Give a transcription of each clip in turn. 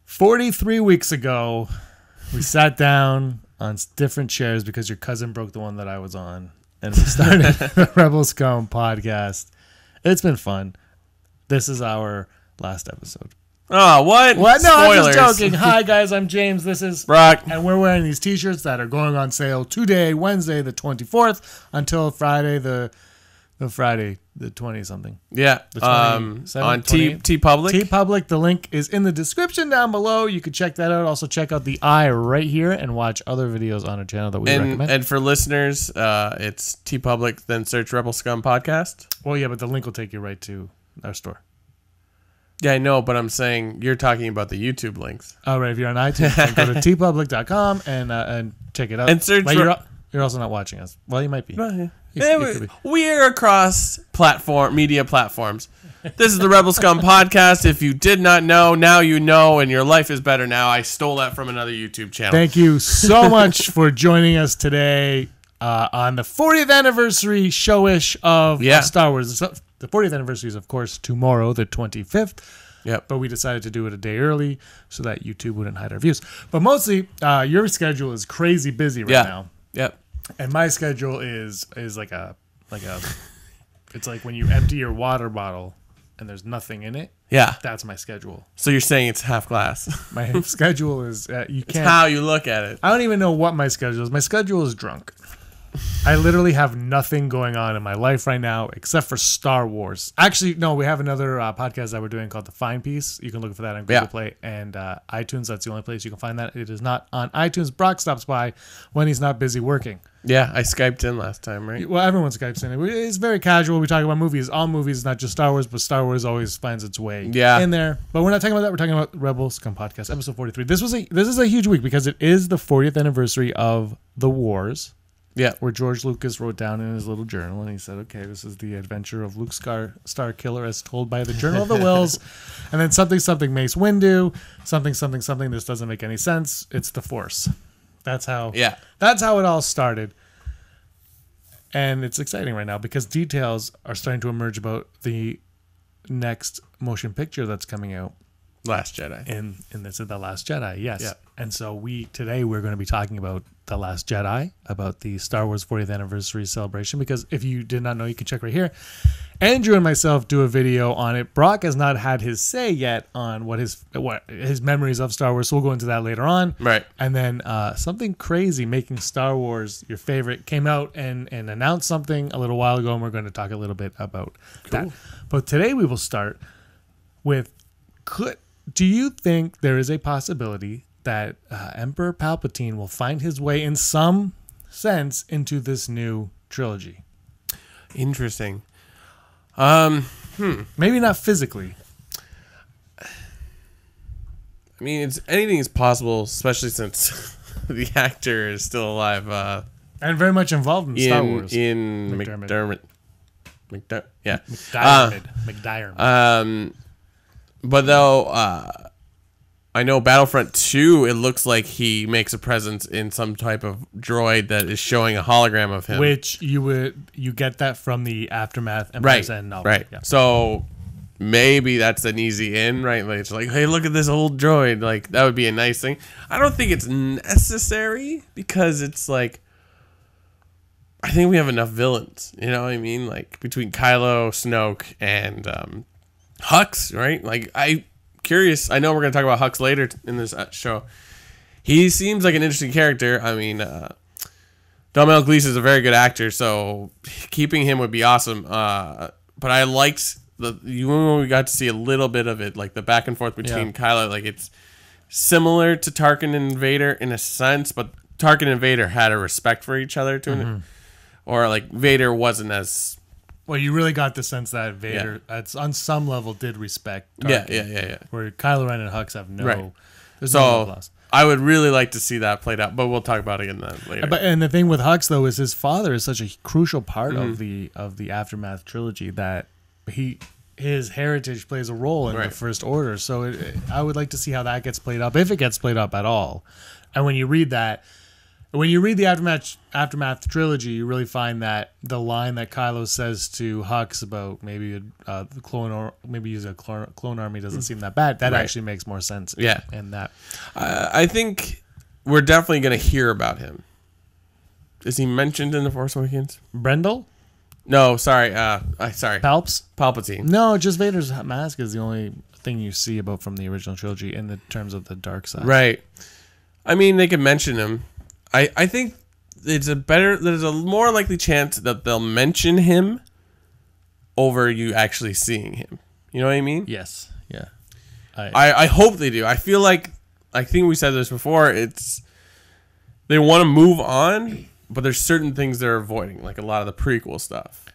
43 weeks ago, we sat down on different chairs because your cousin broke the one that I was on, and we started the Rebel Scum podcast. It's been fun. This is our last episode. Oh, what? What? No, Spoilers. I'm just joking. Hi, guys. I'm James. This is Brock. And we're wearing these t-shirts that are going on sale today, Wednesday, the 24th, until Friday, the 20-something. Yeah. The On T Public. T-Public. The link is in the description down below. You can check that out. Also, check out the eye right here and watch other videos on our channel that we recommend. And for listeners, it's T Public, then search Rebel Scum Podcast. Well, yeah, but the link will take you right to our store. Yeah, I know, but I'm saying you're talking about the YouTube links. Oh, right. If you're on iTunes, then go to tpublic.com and check it out. And search. But you're also not watching us. Well, you might be. We're across media platforms. This is the Rebel Scum Podcast. If you did not know, now you know, and your life is better now. I stole that from another YouTube channel. Thank you so much for joining us today on the 40th anniversary showish of Star Wars. The 40th anniversary is, of course, tomorrow, the 25th. Yep. But we decided to do it a day early so that YouTube wouldn't hide our views. But mostly, your schedule is crazy busy right now. Yep. And my schedule is like a it's like when you empty your water bottle and there's nothing in it. Yeah. That's my schedule. So you're saying it's half glass. My schedule is you can't. It's how you look at it. I don't even know what my schedule is. My schedule is drunk. I literally have nothing going on in my life right now except for Star Wars. Actually, no, we have another podcast that we're doing called The Fine Piece. You can look for that on Google Play and iTunes. That's the only place you can find that. It is not on iTunes. Brock stops by when he's not busy working. Yeah, I Skyped in last time, right? Well, everyone Skypes in. It's very casual. We talk about movies. All movies, not just Star Wars, but Star Wars always finds its way in there. But we're not talking about that. We're talking about Rebel Scum Podcast, episode 43. This is a huge week because it is the 40th anniversary of The Wars. Yeah, where George Lucas wrote down in his little journal, and he said, okay, this is the adventure of Luke Starkiller as told by the Journal of the Wills, and then something Mace Windu, something this doesn't make any sense. It's the Force. That's how it all started. And it's exciting right now because details are starting to emerge about the next motion picture that's coming out. Last Jedi. And this is The Last Jedi, yes. Yeah. And so today we're going to be talking about The Last Jedi, about the Star Wars 40th anniversary celebration, because if you did not know, you can check right here. Andrew and myself do a video on it. Brock has not had his say yet on what his memories of Star Wars, so we'll go into that later on. Right. And then something crazy, making Star Wars your favorite, came out and announced something a little while ago, and we're going to talk a little bit about that. But today we will start with, do you think there is a possibility that Emperor Palpatine will find his way in some sense into this new trilogy? Interesting. Maybe not physically. I mean, anything is possible, especially since the actor is still alive. And very much involved in Star Wars. In McDermott. Yeah. McDiarmid. But though, I know Battlefront 2, it looks like he makes a presence in some type of droid that is showing a hologram of him. Which you get that from the Aftermath Emperor's End novel. Right. Yeah. So maybe that's an easy in, right? Like, it's like, hey, look at this old droid. Like, that would be a nice thing. I don't think it's necessary because it's like, I think we have enough villains. You know what I mean? Like, between Kylo, Snoke, and Hux, right? Like, curious. I know we're going to talk about Hux later in this show. He seems like an interesting character. I mean, Domhnall Gleeson is a very good actor, so keeping him would be awesome. But I liked when we got to see a little bit of it, like the back and forth between Kylo. Like, it's similar to Tarkin and Vader in a sense, but Tarkin and Vader had a respect for each other to it. Or like Vader wasn't as... Well, you really got the sense that Vader, on some level, did respect Tarkin. Yeah. Where Kylo Ren and Hux have no... Right. There's no love lost. I would really like to see that played out, but we'll talk about it later. And the thing with Hux, though, is his father is such a crucial part of the Aftermath trilogy that his heritage plays a role in the First Order. So I would like to see how that gets played up, if it gets played up at all. And when you read that, When you read the aftermath trilogy, you really find that the line that Kylo says to Hux about maybe the clone or maybe use a clone army doesn't seem that bad. That actually makes more sense. Yeah, and that I think we're definitely going to hear about him. Is he mentioned in The Force Awakens? Brendel? No, sorry. Sorry. Palpatine. No, just Vader's mask is the only thing you see about from the original trilogy in the terms of the dark side. Right. I mean, they could mention him. I think there's a more likely chance that they'll mention him over you actually seeing him. You know what I mean? Yes. Yeah. I hope they do. I feel like, I think we said this before, they want to move on, but there's certain things they're avoiding, like a lot of the prequel stuff.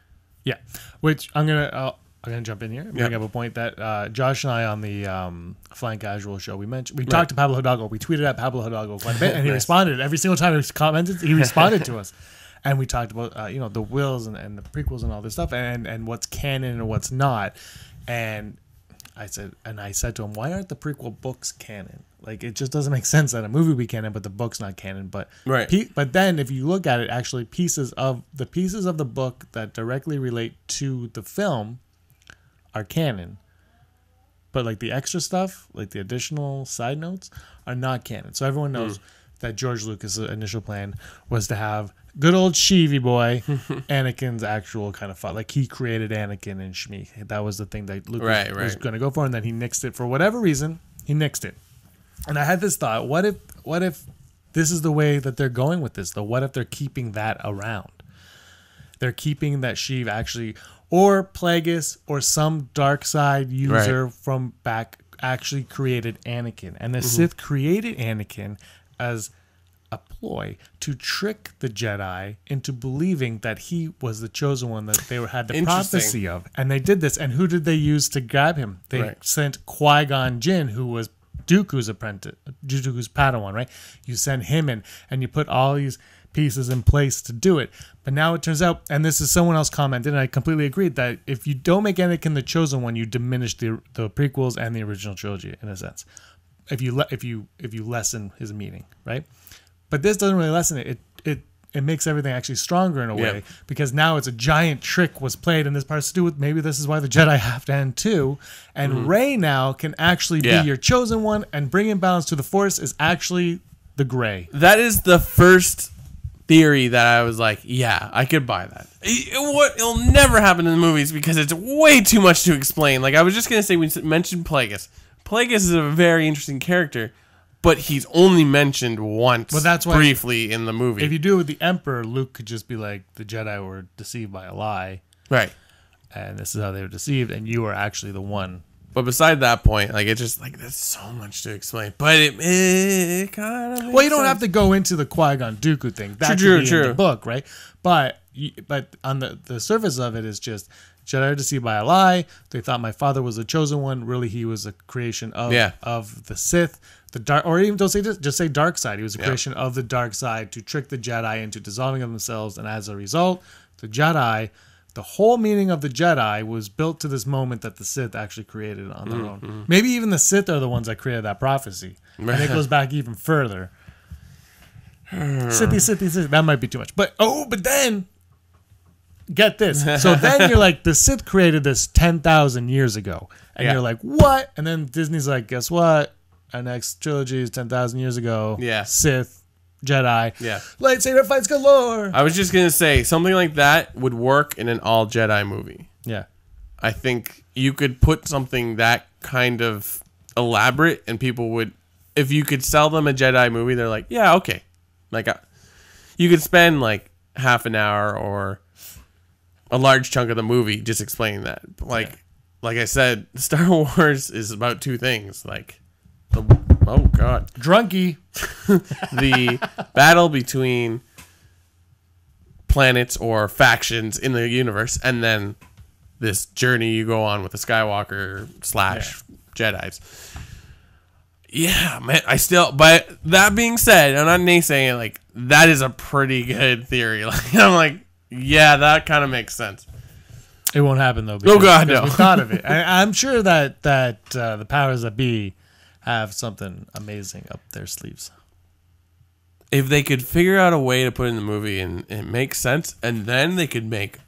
Yeah. Which I'm gonna jump in here and bring up a point that Josh and I on the Flying Casual show we talked to Pablo Hidalgo. We tweeted at Pablo Hidalgo quite a bit, and he responded every single time he commented. He responded to us, and we talked about the wills and the prequels and all this stuff, and what's canon and what's not. And I said to him, why aren't the prequel books canon? Like, it just doesn't make sense that a movie be canon, but the book's not canon. But but then if you look at it, actually pieces of the book that directly relate to the film are canon, but like the extra stuff, like the additional side notes, are not canon. So everyone knows that George Lucas' initial plan was to have good old Sheevy boy Anakin's actual kind of fight. Like, he created Anakin and Shmi. That was the thing that Lucas was going to go for, and then he nixed it for whatever reason. He nixed it, and I had this thought: what if this is the way that they're going with this? Though, what if they're keeping that around? They're keeping that Sheev actually, or Plagueis, or some dark side user from back actually created Anakin. And the Sith created Anakin as a ploy to trick the Jedi into believing that he was the chosen one that they had the prophecy of. And they did this. And who did they use to grab him? They sent Qui-Gon Jinn, who was Dooku's apprentice, Dooku's Padawan, right? You send him in, and you put all these pieces in place to do it. But now it turns out, and this is someone else commented, and I completely agreed, that if you don't make Anakin the chosen one, you diminish the prequels and the original trilogy in a sense. If you lessen his meaning, right? But this doesn't really lessen it. It makes everything actually stronger in a way, because now it's a giant trick was played, and this part's to do with, maybe this is why the Jedi have to end too. And Rey now can actually be your chosen one, and bringing balance to the Force is actually the gray. That is the first theory that I was like, yeah, I could buy that. It'll never happen in the movies because it's way too much to explain. Like, I was just going to say, we mentioned Plagueis. Plagueis is a very interesting character, but he's only mentioned once, that's why, briefly in the movie. If you do it with the Emperor, Luke could just be like, the Jedi were deceived by a lie. Right. And this is how they were deceived, and you are actually the one. But beside that point, like, it's just like, there's so much to explain. But it kind of, well, you don't have to go into the Qui-Gon Dooku thing. That could be in the book, right? But on the surface of it is just, Jedi are deceived by a lie. They thought my father was the chosen one. Really, he was a creation of the Sith, the dark, or even don't say just say dark side. He was a creation of the dark side to trick the Jedi into dissolving of themselves, and as a result, the Jedi. The whole meaning of the Jedi was built to this moment that the Sith actually created on their own. Maybe even the Sith are the ones that created that prophecy. And it goes back even further. Sithy. That might be too much. But then, get this. So then you're like, the Sith created this 10,000 years ago. And you're like, what? And then Disney's like, guess what? Our next trilogy is 10,000 years ago. Yeah. Sith. Jedi. Lightsaber fights galore. I was just going to say, something like that would work in an all Jedi movie. Yeah. I think you could put something that kind of elaborate, and people would, if you could sell them a Jedi movie, they're like, yeah, okay. Like, you could spend like half an hour or a large chunk of the movie just explaining that. Like I said, Star Wars is about two things. Like, oh God, drunkie. The battle between planets or factions in the universe, and then this journey you go on with the Skywalker / Jedis. Yeah, man. But that being said, I'm not naysaying, like, that is a pretty good theory. Like, I'm like, yeah, that kind of makes sense. It won't happen though. Oh God, no. We thought of it. I'm sure that the powers that be have something amazing up their sleeves. if they could figure out a way to put it in the movie and it makes sense, and then they could make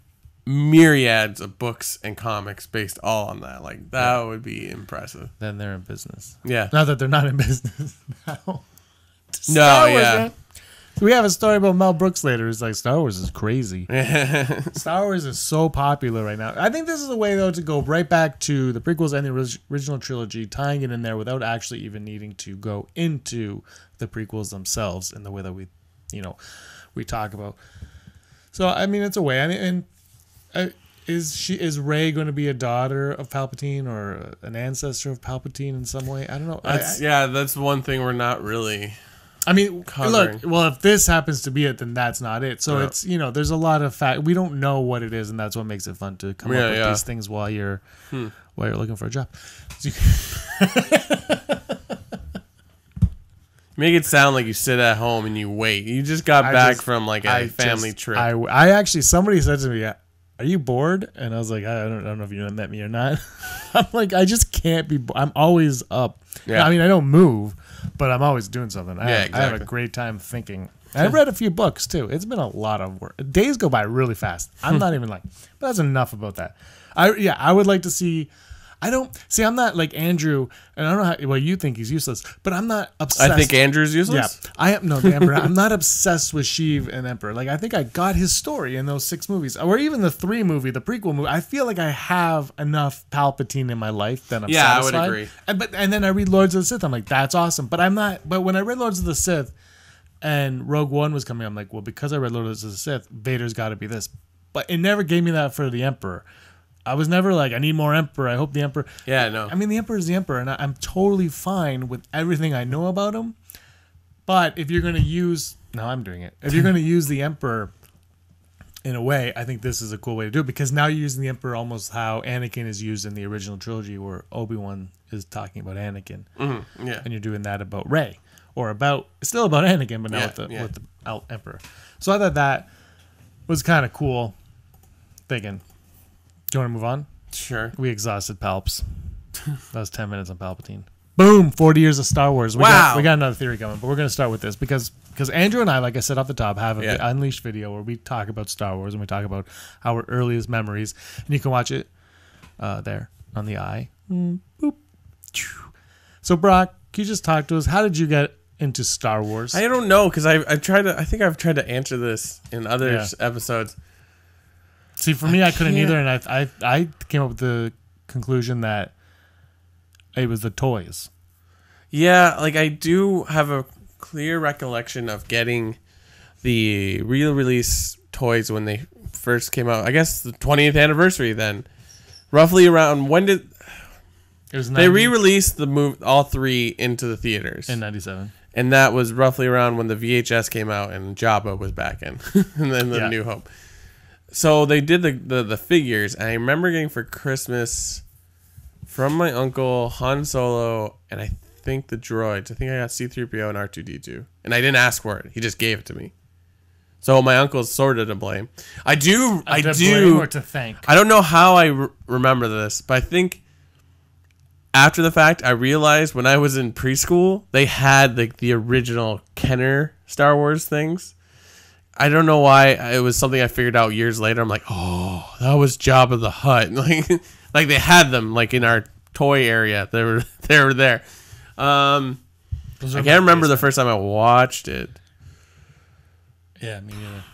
myriads of books and comics based all on that. Like, that would be impressive. Then they're in business. Yeah. Not that they're not in business now. No, yeah. Man. We have a story about Mel Brooks later. It's like, Star Wars is crazy. Star Wars is so popular right now. I think this is a way, though, to go right back to the prequels and the original trilogy, tying it in there without actually even needing to go into the prequels themselves in the way that we talk about. So, I mean, it's a way. I mean, and is Rey going to be a daughter of Palpatine or an ancestor of Palpatine in some way? I don't know. That's one thing we're not really... I mean, covering. Look, well, if this happens to be it, then that's not it. So it's, there's a lot of fact. We don't know what it is, and that's what makes it fun to come up with these things while you're looking for a job. Make it sound like you sit at home and you wait. You just got back from like a family trip. I actually, somebody said to me, "Are you bored?" And I was like, I don't know if you met me or not. I'm like, I just can't be. I'm always up. Yeah. I mean, I don't move, but I'm always doing something. I have a great time thinking. I've read a few books too. It's been a lot of work. Days go by really fast. I'm not even like, but that's enough about that. I would like to see. I'm not like Andrew, and I don't know how. You think he's useless, but I'm not obsessed. I think Andrew's useless. Yeah, I am. No, the Emperor. I'm not obsessed with Sheev and Emperor. Like, I think I got his story in those 6 movies, or even the 3 movie, the prequel movie. I feel like I have enough Palpatine in my life that I'm satisfied. I would agree. And then I read Lords of the Sith. I'm like, that's awesome. But I'm not. But when I read Lords of the Sith, and Rogue One was coming, I'm like, well, because I read Lords of the Sith, Vader's got to be this. But it never gave me that for the Emperor. I was never like, I need more Emperor. I hope the Emperor... Yeah, no. I mean, the Emperor is the Emperor, and I'm totally fine with everything I know about him. But if you're going to use... No, I'm doing it. If you're going to use the Emperor in a way, I think this is a cool way to do it, because now you're using the Emperor almost how Anakin is used in the original trilogy, where Obi-Wan is talking about Anakin. Mm-hmm. Yeah. And you're doing that about Rey. Or still about Anakin, but now with the Emperor. So I thought that was kind of cool thinking... Do you want to move on? Sure. We exhausted Palps. That was 10 minutes on Palpatine. Boom! 40 years of Star Wars. We got another theory coming, but we're going to start with this because Andrew and I, like I said off the top, have an Unleashed video where we talk about Star Wars and we talk about our earliest memories. And you can watch it there on the eye. Boop. So, Brock, can you just talk to us? How did you get into Star Wars? I don't know, because I think I've tried to answer this in other episodes. See, for me, I couldn't either, and I came up with the conclusion that it was the toys. Yeah, like I do have a clear recollection of getting the re-release toys when they first came out. I guess the 20th anniversary then. Roughly around when did... It was they re-released all 3 into the theaters. In 97. And that was roughly around when the VHS came out and Jabba was back in. And then the New Hope. So they did the figures, and I remember getting for Christmas from my uncle Han Solo, and I think the droids. I think I got C-3PO and R2-D2, and I didn't ask for it; he just gave it to me. So my uncle's sort of to blame. I do. Blame or to thank. I don't know how I remember this, but I think after the fact, I realized when I was in preschool, they had the original Kenner Star Wars things. I don't know why. It was something I figured out years later. I'm like, oh, that was Jabba the Hutt. Like they had them like in our toy area. They were there. I can't remember the first time I watched it. Yeah, me neither.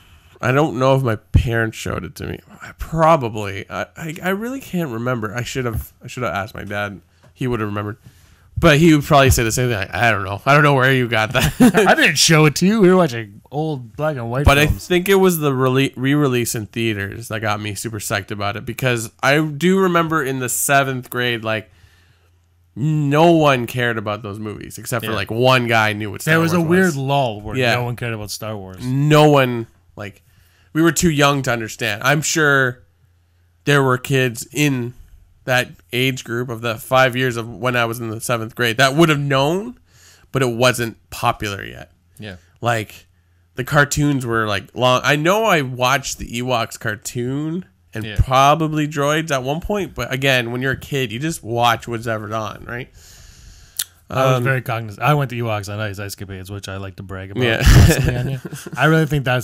I don't know if my parents showed it to me. Probably. I really can't remember. I should have asked my dad. He would have remembered. But he would probably say the same thing. Like, I don't know. I don't know where you got that. I didn't show it to you. We were watching old black and white films. I think it was the re-release in theaters that got me super psyched about it. Because I do remember in the 7th grade, like, no one cared about those movies. Except for, like, one guy knew what Star Wars was. There was a weird lull where no one cared about Star Wars. No one, like, we were too young to understand. I'm sure there were kids in that age group of the 5 years of when I was in the 7th grade that would have known, but it wasn't popular yet. Yeah. Like, the cartoons were, like, long. I know I watched the Ewoks cartoon and probably Droids at one point, but again, when you're a kid, you just watch whatever's on, right? I was very cognizant. I went to Ewoks on Ice escapades, which I like to brag about. Yeah. I really think that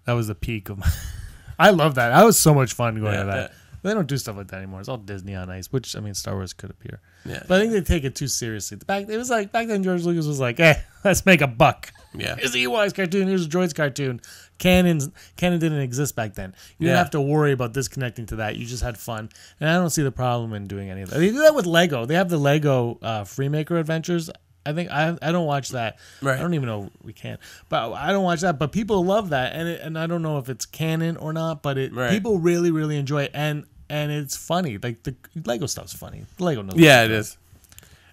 was the peak of my. I love that. That was so much fun going to that. Yeah. They don't do stuff like that anymore. It's all Disney on Ice, which I mean, Star Wars could appear. Yeah. But I think they take it too seriously. Back then, George Lucas was like, "Hey, let's make a buck." Yeah. Here's the Ewoks cartoon. Here's the Droids cartoon. Canon didn't exist back then. You didn't have to worry about disconnecting to that. You just had fun, and I don't see the problem in doing any of that. They do that with Lego. They have the Lego Freemaker Adventures. I think I don't watch that. Right. I don't even know we can, but I don't watch that. But people love that, and I don't know if it's canon or not. But people really really enjoy it, and it's funny. Like the Lego stuff's funny. Lego knows. Yeah, it is.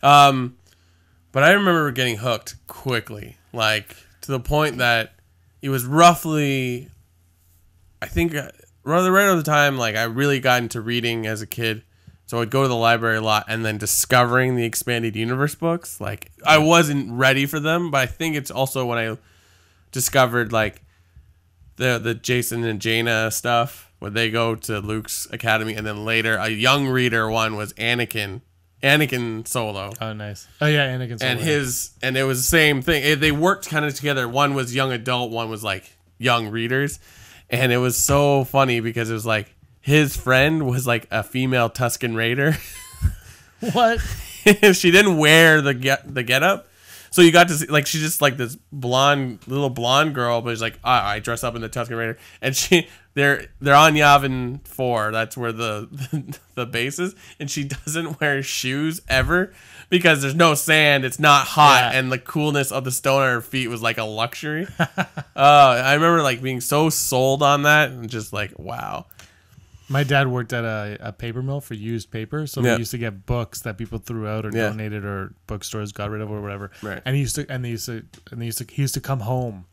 But I remember getting hooked quickly, like to the point that it was roughly, I think, right at the time, like I really got into reading as a kid. So I'd go to the library a lot, and then discovering the expanded universe books. Like I wasn't ready for them, but I think it's also when I discovered like the Jason and Jaina stuff, where they go to Luke's academy, and then later a young reader one was Anakin Solo. Oh, nice. Oh yeah, Anakin Solo. And it was the same thing. They worked kind of together. One was young adult, one was like young readers, and it was so funny because it was like his friend was like a female Tusken Raider. What? She didn't wear the getup, so you got to see like she's just like this little blonde girl, but she's like, I dress up in the Tusken Raider, and they're on Yavin 4. That's where the base is, and she doesn't wear shoes ever because there's no sand. It's not hot, and the coolness of the stone on her feet was like a luxury. I remember like being so sold on that, and just like wow. My dad worked at a paper mill for used paper, so they used to get books that people threw out or donated or bookstores got rid of or whatever. Right. And he used to come home,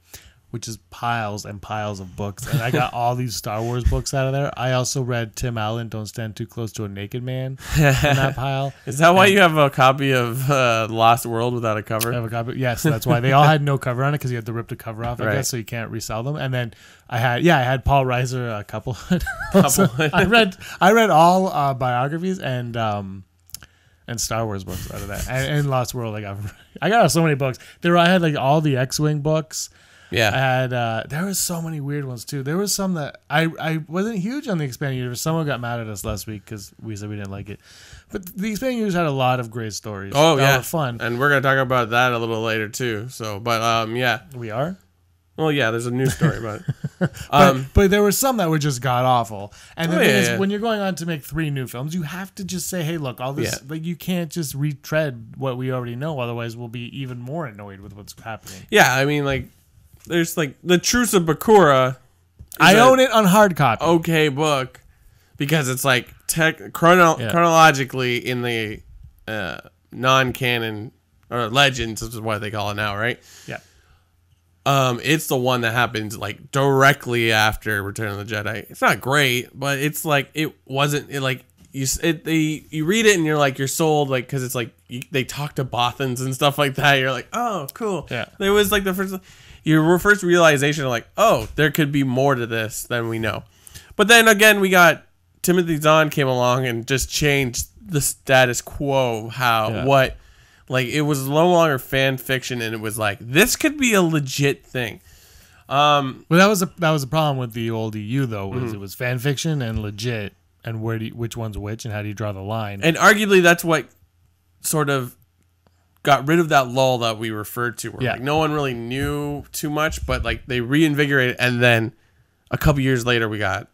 which is piles and piles of books. And I got all these Star Wars books out of there. I also read Tim Allen, Don't Stand Too Close to a Naked Man in that pile. Is that why you have a copy of Lost World without a cover? I have a copy. Yes, that's why. They all had no cover on it because you had to rip the cover off, I guess, so you can't resell them. And then I had Paul Reiser, a couple. I read all biographies and Star Wars books out of that. And Lost World, I got so many books. I had like all the X-Wing books. Yeah. I had there was so many weird ones too. There was some that I wasn't huge on the expanded universe. Someone got mad at us last week because we said we didn't like it. But the expanded universe had a lot of great stories. Oh that yeah, were fun. And we're gonna talk about that a little later too. So, but yeah, We are. well, yeah. There's a news story about it. But there were some that were just god awful. And the thing is, when you're going on to make 3 new films, you have to just say, hey, look, all this, like, you can't just retread what we already know. Otherwise, we'll be even more annoyed with what's happening. Yeah, I mean, like, there's like the Truce of Bakura. I own it on hard copy. Okay, book because it's like chronologically in the non-canon or legends, which is what they call it now, right? Yeah. It's the one that happens like directly after Return of the Jedi. It's not great, but it's like you read it and you're like you're sold, like because it's like they talk to Bothans and stuff like that. You're like, oh, cool. Yeah. There was like your first realization of like, oh, there could be more to this than we know. But then again, we got Timothy Zahn came along and just changed the status quo. Like it was no longer fan fiction, and it was like this could be a legit thing. Well, that was a problem with the old EU though. Was it was fan fiction and legit, and which one's which, and how do you draw the line? And arguably, that's what sort of got rid of that lull that we referred to, where like no one really knew too much, but like they reinvigorated, and then a couple years later we got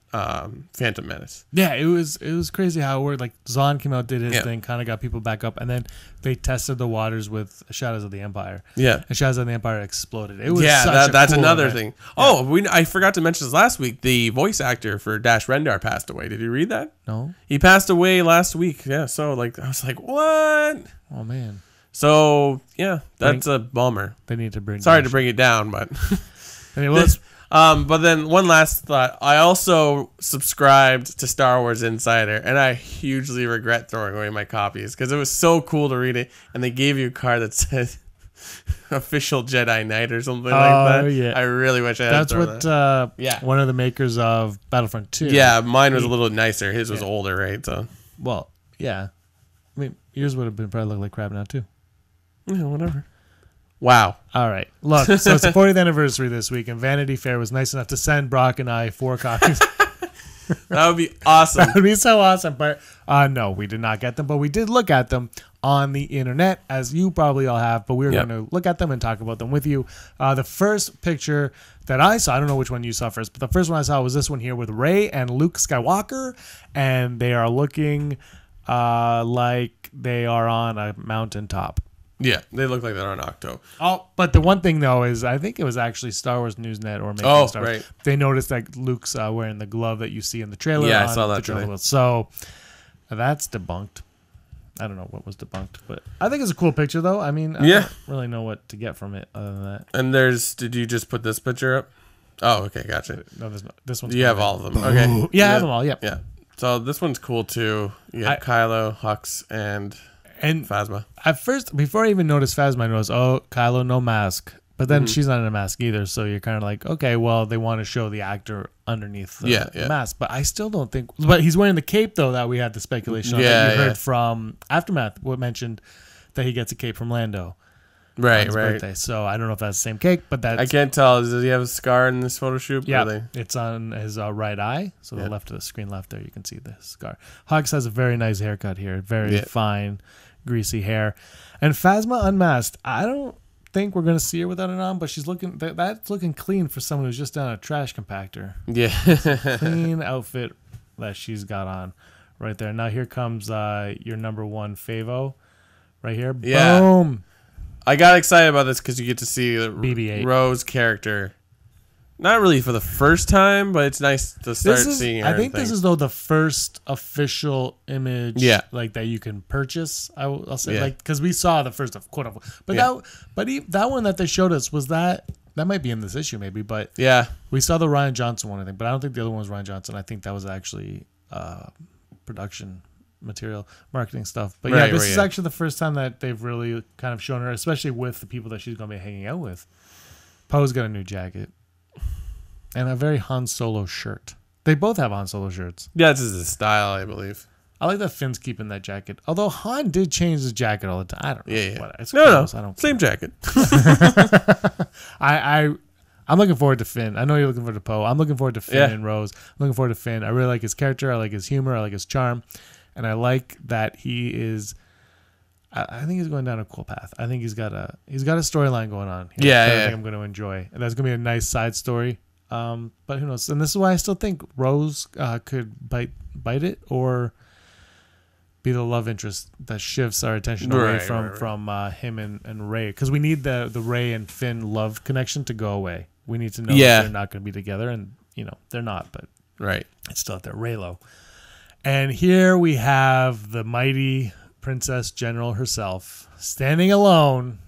Phantom Menace. Yeah, it was crazy how it worked. Like Zahn came out, did his thing, kind of got people back up, and then they tested the waters with Shadows of the Empire. Yeah, and Shadows of the Empire exploded. It was that's cool another event. thing. Oh, I forgot to mention this last week. The voice actor for Dash Rendar passed away. Did you read that? No, he passed away last week. Yeah, so like I was like, what? Oh man. So yeah, that's a bummer. They need to bring. Sorry to bring it down, but anyway, but then one last thought. I also subscribed to Star Wars Insider, and I hugely regret throwing away my copies because it was so cool to read it, and they gave you a card that said "Official Jedi Knight" or something like that. Yeah. I really wish I had. That's what. One of the makers of Battlefront 2. Yeah, mine was a little nicer. His was older, right? So. Well, yeah. I mean, yours would have been probably look like crap now too. Yeah, whatever. Wow. All right. Look, so it's the 40th anniversary this week, and Vanity Fair was nice enough to send Brock and I 4 copies. That would be awesome. That would be so awesome. But no, we did not get them, but we did look at them on the internet, as you probably all have, but we were going to look at them and talk about them with you. The first picture that I saw, I don't know which one you saw first, but the first one I saw was this one here with Rey and Luke Skywalker, and they are looking like they are on a mountaintop. Yeah, they look like they're on Octo. Oh, but the one thing though is I think it was actually Star Wars Newsnet or maybe Star Wars. Right. They noticed that Luke's wearing the glove that you see in the trailer. Yeah, I saw that today. So that's debunked. I don't know what was debunked, but I think it's a cool picture though. I mean, I don't really know what to get from it other than that. And did you just put this picture up? Oh, okay, gotcha. No, there's not. This one's You have all of them. Okay. Yeah, I have them all. Yep. Yeah. So this one's cool too. You got Kylo, Hux, and Phasma. At first, before I even noticed Phasma, I noticed, Kylo, no mask. But then she's not in a mask either, so you're kind of like, okay, well, they want to show the actor underneath the mask. But I still don't think... But he's wearing the cape, though, that we had the speculation on. That you heard from Aftermath, what mentioned that he gets a cape from Lando. Right, on his birthday. So I don't know if that's the same cake, but that's... I can't tell. Does he have a scar in this photo shoot? Yeah, it's on his right eye. So the left of the screen left there, you can see the scar. Hux has a very nice haircut here. Very fine, greasy hair. And Phasma unmasked. I don't think we're going to see her without it on, but she's looking... That's looking clean for someone who's just done a trash compactor. Yeah. Clean outfit that she's got on right there. Now here comes your number one favo right here. Yeah. Boom. I got excited about this because you get to see BB-8. Rose's character. Not really for the first time, but it's nice to start seeing her. I think this is though the first official image, like that you can purchase. I'll say, like, because we saw the first of quote unquote, but that one that they showed us was that might be in this issue maybe, but we saw the Rian Johnson one I think, but I don't think the other one was Rian Johnson. I think that was actually production material, marketing stuff. But this is actually the first time that they've really kind of shown her, especially with the people that she's going to be hanging out with. Poe's got a new jacket and a very Han Solo shirt. They both have Han Solo shirts. Yeah, this is his style, I believe. I like that Finn's keeping that jacket. Although Han did change his jacket all the time. I don't know. Yeah. What, it's no, close. I don't same care. jacket. I'm looking forward to Finn. I know you're looking forward to Poe. I'm looking forward to Finn and Rose. I'm looking forward to Finn. I really like his character. I like his humor. I like his charm. And I like that he is... I think he's going down a cool path. I think he's got a storyline going on here that I think I'm going to enjoy. And that's going to be a nice side story. But who knows? And this is why I still think Rose could bite it or be the love interest that shifts our attention away from him and Rey. Because we need the Rey and Finn love connection to go away. We need to know that they're not going to be together. And, they're not, but it's still at their Reylo. And here we have the mighty Princess General herself standing alone.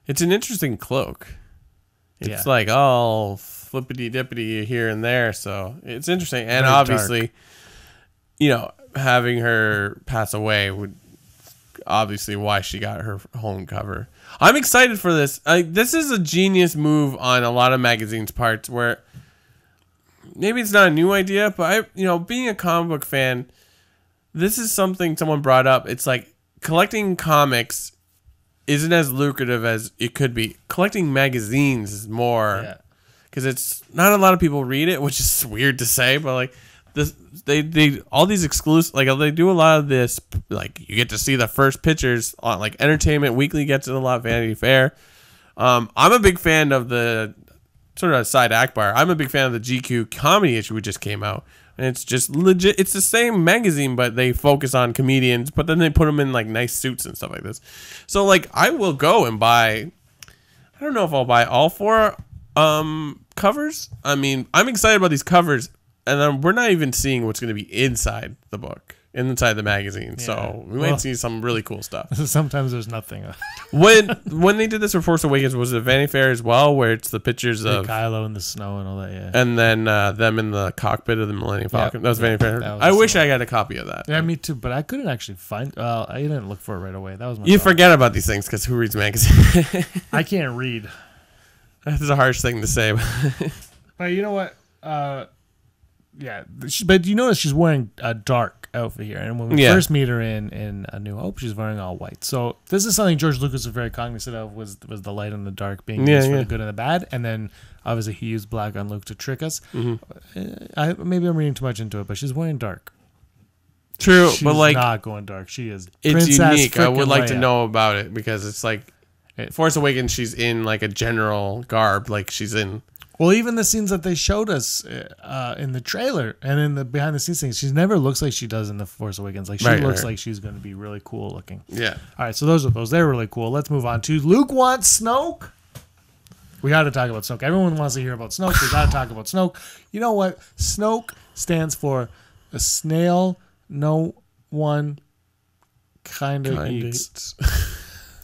It's an interesting cloak. It's like all flippity dippity here and there, so it's interesting. And very obviously, having her pass away would obviously why she got her home cover. I'm excited for this. This is a genius move on a lot of magazines' parts where maybe it's not a new idea, but being a comic book fan, this is something someone brought up. It's like collecting comics isn't as lucrative as it could be. Collecting magazines is more, because it's not a lot of people read it, which is weird to say, but like this, they all these exclusive, like they do a lot of this, like you get to see the first pictures on like Entertainment Weekly gets it a lot, Vanity Fair. I'm a big fan of the sort of a side Akbar. I'm a big fan of the GQ comedy issue which just came out. And it's just legit. It's the same magazine, but they focus on comedians, but then they put them in like nice suits and stuff like this. So like I will go and buy, I don't know if I'll buy all 4 covers. I mean, I'm excited about these covers, and then we're not even seeing what's going to be inside the book, inside the magazine. Yeah. So we might see some really cool stuff. Sometimes there's nothing. when they did this for Force Awakens, was it Vanity Fair as well, where it's the pictures of Kylo in the snow and all that? Yeah. And then them in the cockpit of the Millennium Falcon. That was Vanity Fair. I wish I got a copy of that. Yeah, me too. But I couldn't actually find. I didn't look for it right away. That was my. You forget about these things because who reads magazines? I can't read. That's a harsh thing to say. But you know what? Yeah, but you notice she's wearing a dark. outfit here. And when we first meet her in A New Hope, she's wearing all white. So this is something George Lucas was very cognizant of, was the light and the dark being used for the good and the bad. And then obviously he used black on Luke to trick us. Mm-hmm. Maybe I'm reading too much into it, but she's wearing dark. True, She's but like not going dark. She is. It's unique. I would like Leia. to know about it because it's like Force Awakens. She's in like a general garb, like she's in. Well, even the scenes that they showed us in the trailer and in the behind the scenes things, she never looks like she does in the Force Awakens. Like she looks like she's going to be really cool looking. Yeah. All right, so those are those. They're really cool. Let's move on to Luke wants Snoke. We got to talk about Snoke. Everyone wants to hear about Snoke. We got to talk about Snoke. You know what? Snoke stands for a snail no one kind of eats.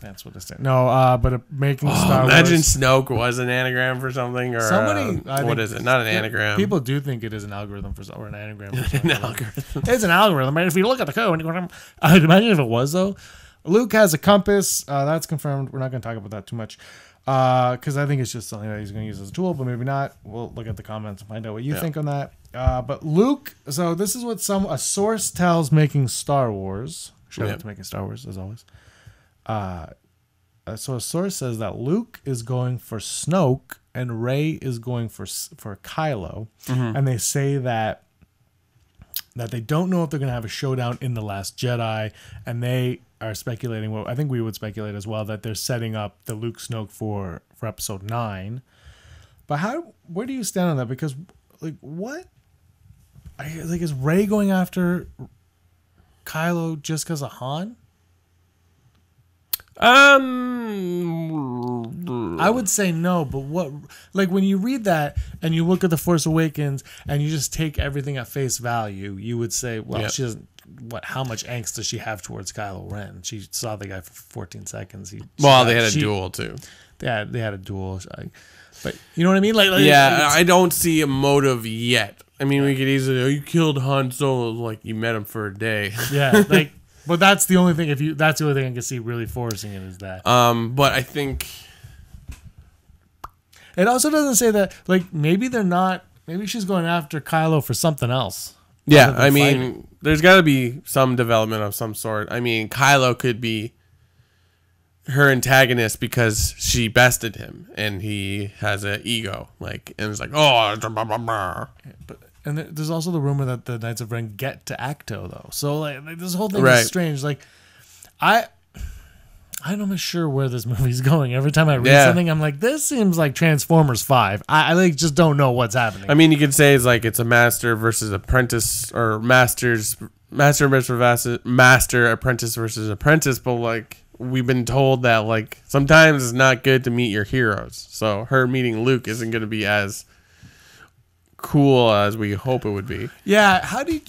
That's what it stands. No, but making Star Wars. Imagine Snoke was an anagram for something, or somebody. What is it? Not an anagram. People do think it is an algorithm or an anagram. For an algorithm. It's an algorithm. And if you look at the code, I'd imagine if it was though. Luke has a compass. That's confirmed. We're not going to talk about that too much. Because I think it's just something that he's going to use as a tool, but maybe not. We'll look at the comments and find out what you think on that. But Luke, so this is what a source tells Making Star Wars. Shout out to Making Star Wars, as always. So a source says that Luke is going for Snoke and Rey is going for Kylo. Mm-hmm. And they say that they don't know if they're going to have a showdown in The Last Jedi, and they are speculating, well, I think we would speculate as well, that they're setting up the Luke Snoke for episode 9. But where do you stand on that? Because like what? Is Rey going after Kylo just because of Han? I would say no, but what, like when you read that and you look at The Force Awakens and you just take everything at face value, you would say, well, she doesn't. How much angst does she have towards Kylo Ren? She saw the guy for 14 seconds. They had a duel too. They had a duel, but you know what I mean? Like I don't see a motive yet. I mean, we could easily, you killed Han Solo, like you met him for a day. Yeah, like. But that's the only thing. That's the only thing I can see really forcing it is that. But I think it also doesn't say that. Like maybe they're not. Maybe she's going after Kylo for something else. Yeah, I mean, there's got to be some development of some sort. I mean, Kylo could be her antagonist because she bested him and he has an ego. Like, and it's like, oh, blah, blah, blah. But. And there's also the rumor that the Knights of Ren get to Acto though, so like this whole thing is strange. Like, I'm not sure where this movie's going. Every time I read something, I'm like, this seems like Transformers 5. I like just don't know what's happening. I mean, you could say it's like it's a master versus apprentice, or master apprentice versus apprentice. But like we've been told that like sometimes it's not good to meet your heroes. So her meeting Luke isn't going to be as cool as we hope it would be. Yeah, how we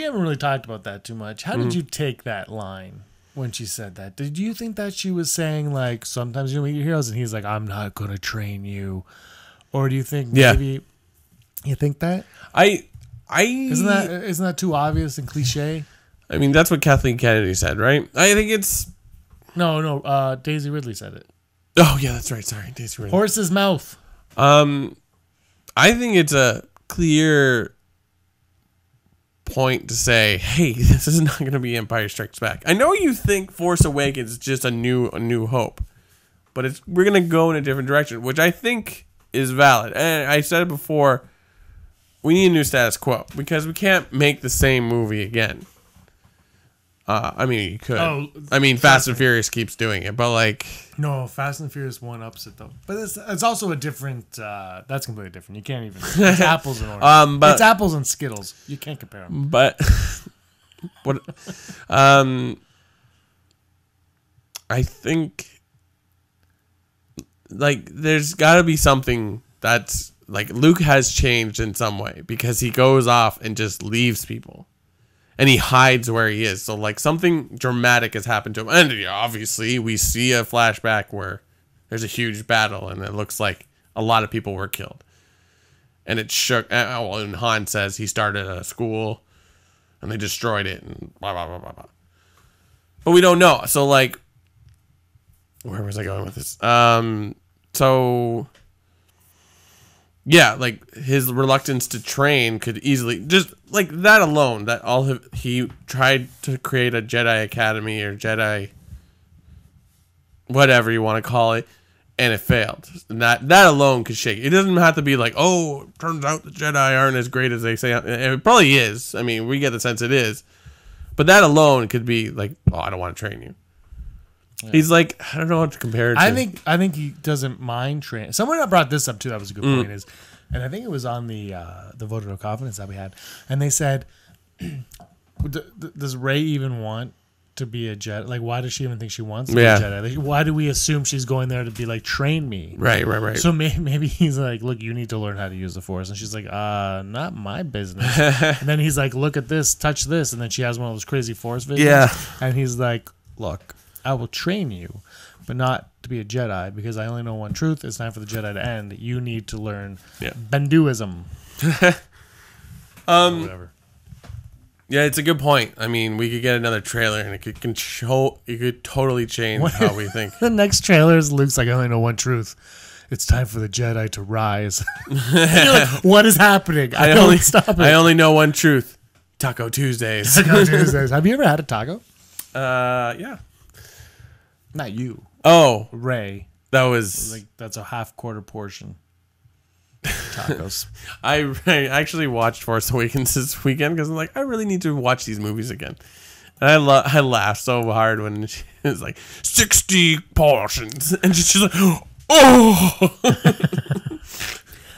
haven't really talked about that too much. How did you take that line when she said that? Did you think that she was saying like sometimes you meet your heroes and he's like, I'm not gonna train you? Or do you think maybe you think that? Isn't that too obvious and cliche? I mean, that's what Kathleen Kennedy said, right? I think it's no, Daisy Ridley said it. Oh yeah, that's right. Sorry, Daisy Ridley. Horse's mouth. I think it's a clear point to say, hey, this is not going to be Empire Strikes Back. I know you think Force Awakens is just a new hope, but we're going to go in a different direction, which I think is valid. And I said it before, we need a new status quo because we can't make the same movie again. I mean, you could. Fast and Furious keeps doing it, but like... No, Fast and Furious 1 ups it, though. But it's also a different... that's completely different. You can't even... It's apples and oranges. It's apples and Skittles. You can't compare them. But... what? I think... Like, there's got to be something that's... Like, Luke has changed in some way because he goes off and just leaves people. And he hides where he is. So, like, something dramatic has happened to him. And obviously, we see a flashback where there's a huge battle. And it looks like a lot of people were killed. And it shook. And Han says he started a school. And they destroyed it. And blah, blah, blah, blah, blah. But we don't know. So, like, where was I going with this? So, Yeah, like his reluctance to train could easily just like that alone. That he tried to create a Jedi Academy or Jedi, whatever you want to call it, and it failed. And that alone could shake. It doesn't have to be like, oh, it turns out the Jedi aren't as great as they say. It probably is. I mean, we get the sense it is, but that alone could be like, oh, I don't want to train you. Yeah. He's like, I don't know what to compare it to. I think he doesn't mind training. Someone brought this up too. That was a good point. And I think it was on the vote of confidence that we had, and they said, does Rey even want to be a Jedi? Like, why does she even think she wants to be a Jedi? Like, why do we assume she's going there to be like, train me? Right. So maybe he's like, look, you need to learn how to use the Force, and she's like, not my business. And then he's like, look at this, touch this, and then she has one of those crazy Force visions. Yeah, and he's like, look, I will train you, but not to be a Jedi, because I only know one truth. It's time for the Jedi to end. You need to learn Benduism. Whatever. Yeah, it's a good point. I mean, we could get another trailer, and it could totally change how we think. The next trailer is Luke's like, I only know one truth. It's time for the Jedi to rise. You're like, what is happening? I only know one truth. Taco Tuesdays. Taco Tuesdays. Have you ever had a taco? Yeah. Not you. Oh, Rey. That was like, that's a half-quarter portion. Tacos. I actually watched Force Awakens this weekend because I'm like, I really need to watch these movies again. And I laughed so hard when she was like 60 portions, and she's like, oh.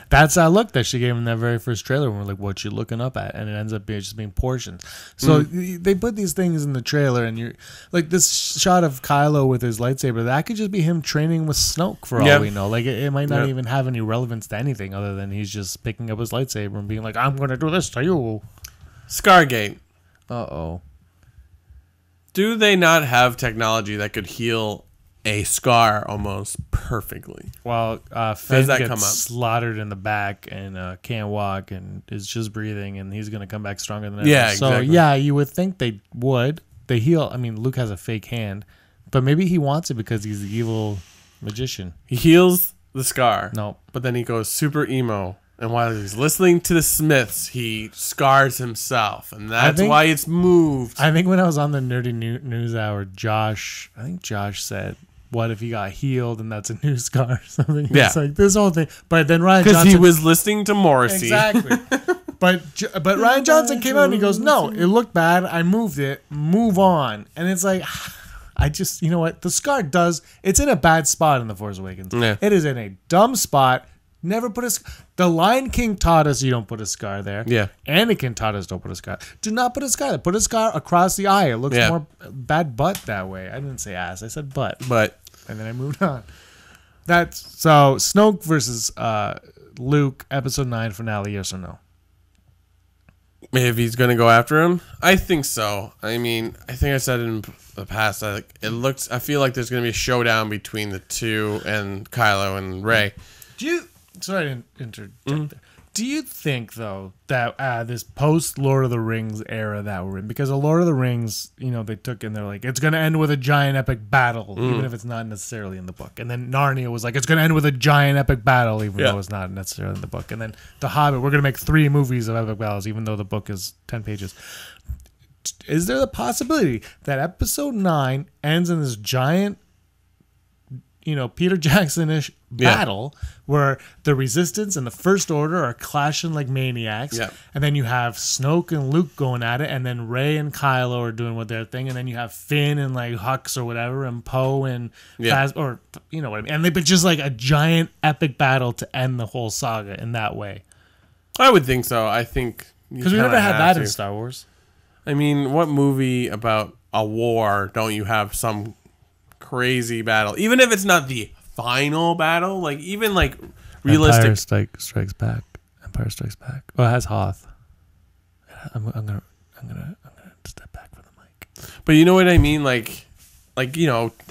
That's that look that she gave in that very first trailer when we're like, what you looking up at? And it ends up just being portions. So they put these things in the trailer, and you're like, this shot of Kylo with his lightsaber, that could just be him training with Snoke for all we know. Like, it might not even have any relevance to anything other than he's just picking up his lightsaber and being like, I'm going to do this to you. Scargate. Uh-oh. Do they not have technology that could heal a scar almost perfectly? Well, Finn gets slaughtered in the back and can't walk and is just breathing, and he's going to come back stronger than ever. Yeah, so, exactly. Yeah, you would think they would. They heal. I mean, Luke has a fake hand, but maybe he wants it because he's the evil magician. He heals the scar. No. But then he goes super emo, and while he's listening to the Smiths, he scars himself, and that's why it's moved. I think when I was on the Nerdy News Hour, Josh said, what if he got healed and that's a new scar or something? Yeah. It's like this whole thing. But then Ryan Johnson... Because he was listening to Morrissey. Exactly. But Ryan Johnson came out and he goes, no, it looked bad. I moved it. Move on. And it's like, I just, you know what? The scar it's in a bad spot in The Force Awakens. Yeah. It is in a dumb spot. Never put The Lion King taught us you don't put a scar there. Yeah. Anakin taught us don't put a scar. Do not put a scar there. Put a scar across the eye. It looks more bad butt that way. I didn't say ass. I said butt. And then I moved on. So Snoke versus Luke, episode 9 finale, yes or no? If he's going to go after him? I think so. I mean, I think I said in the past, I feel like there's going to be a showdown between the two and Kylo and Rey. Sorry to interject there. Do you think, though, that this post-Lord of the Rings era that we're in, because a Lord of the Rings, they took and they're like, it's going to end with a giant epic battle, even if it's not necessarily in the book. And then Narnia was like, it's going to end with a giant epic battle, even though it's not necessarily in the book. And then The Hobbit, we're going to make 3 movies of epic battles, even though the book is 10 pages. Is there the possibility that episode 9 ends in this giant, Peter Jackson-ish battle where the Resistance and the First Order are clashing like maniacs, and then you have Snoke and Luke going at it, and then Rey and Kylo are doing what their thing, and then you have Finn and like Hux or whatever, and Poe and or you know what I mean, and they but just like a giant epic battle to end the whole saga in that way. I would think so. I think because we never had that in Star Wars. I mean, what movie about a war don't you have some crazy battle, even if it's not the final battle, like even like realistic. Empire Strikes Back. Oh, it has Hoth. I'm gonna step back from the mic. But you know what I mean, like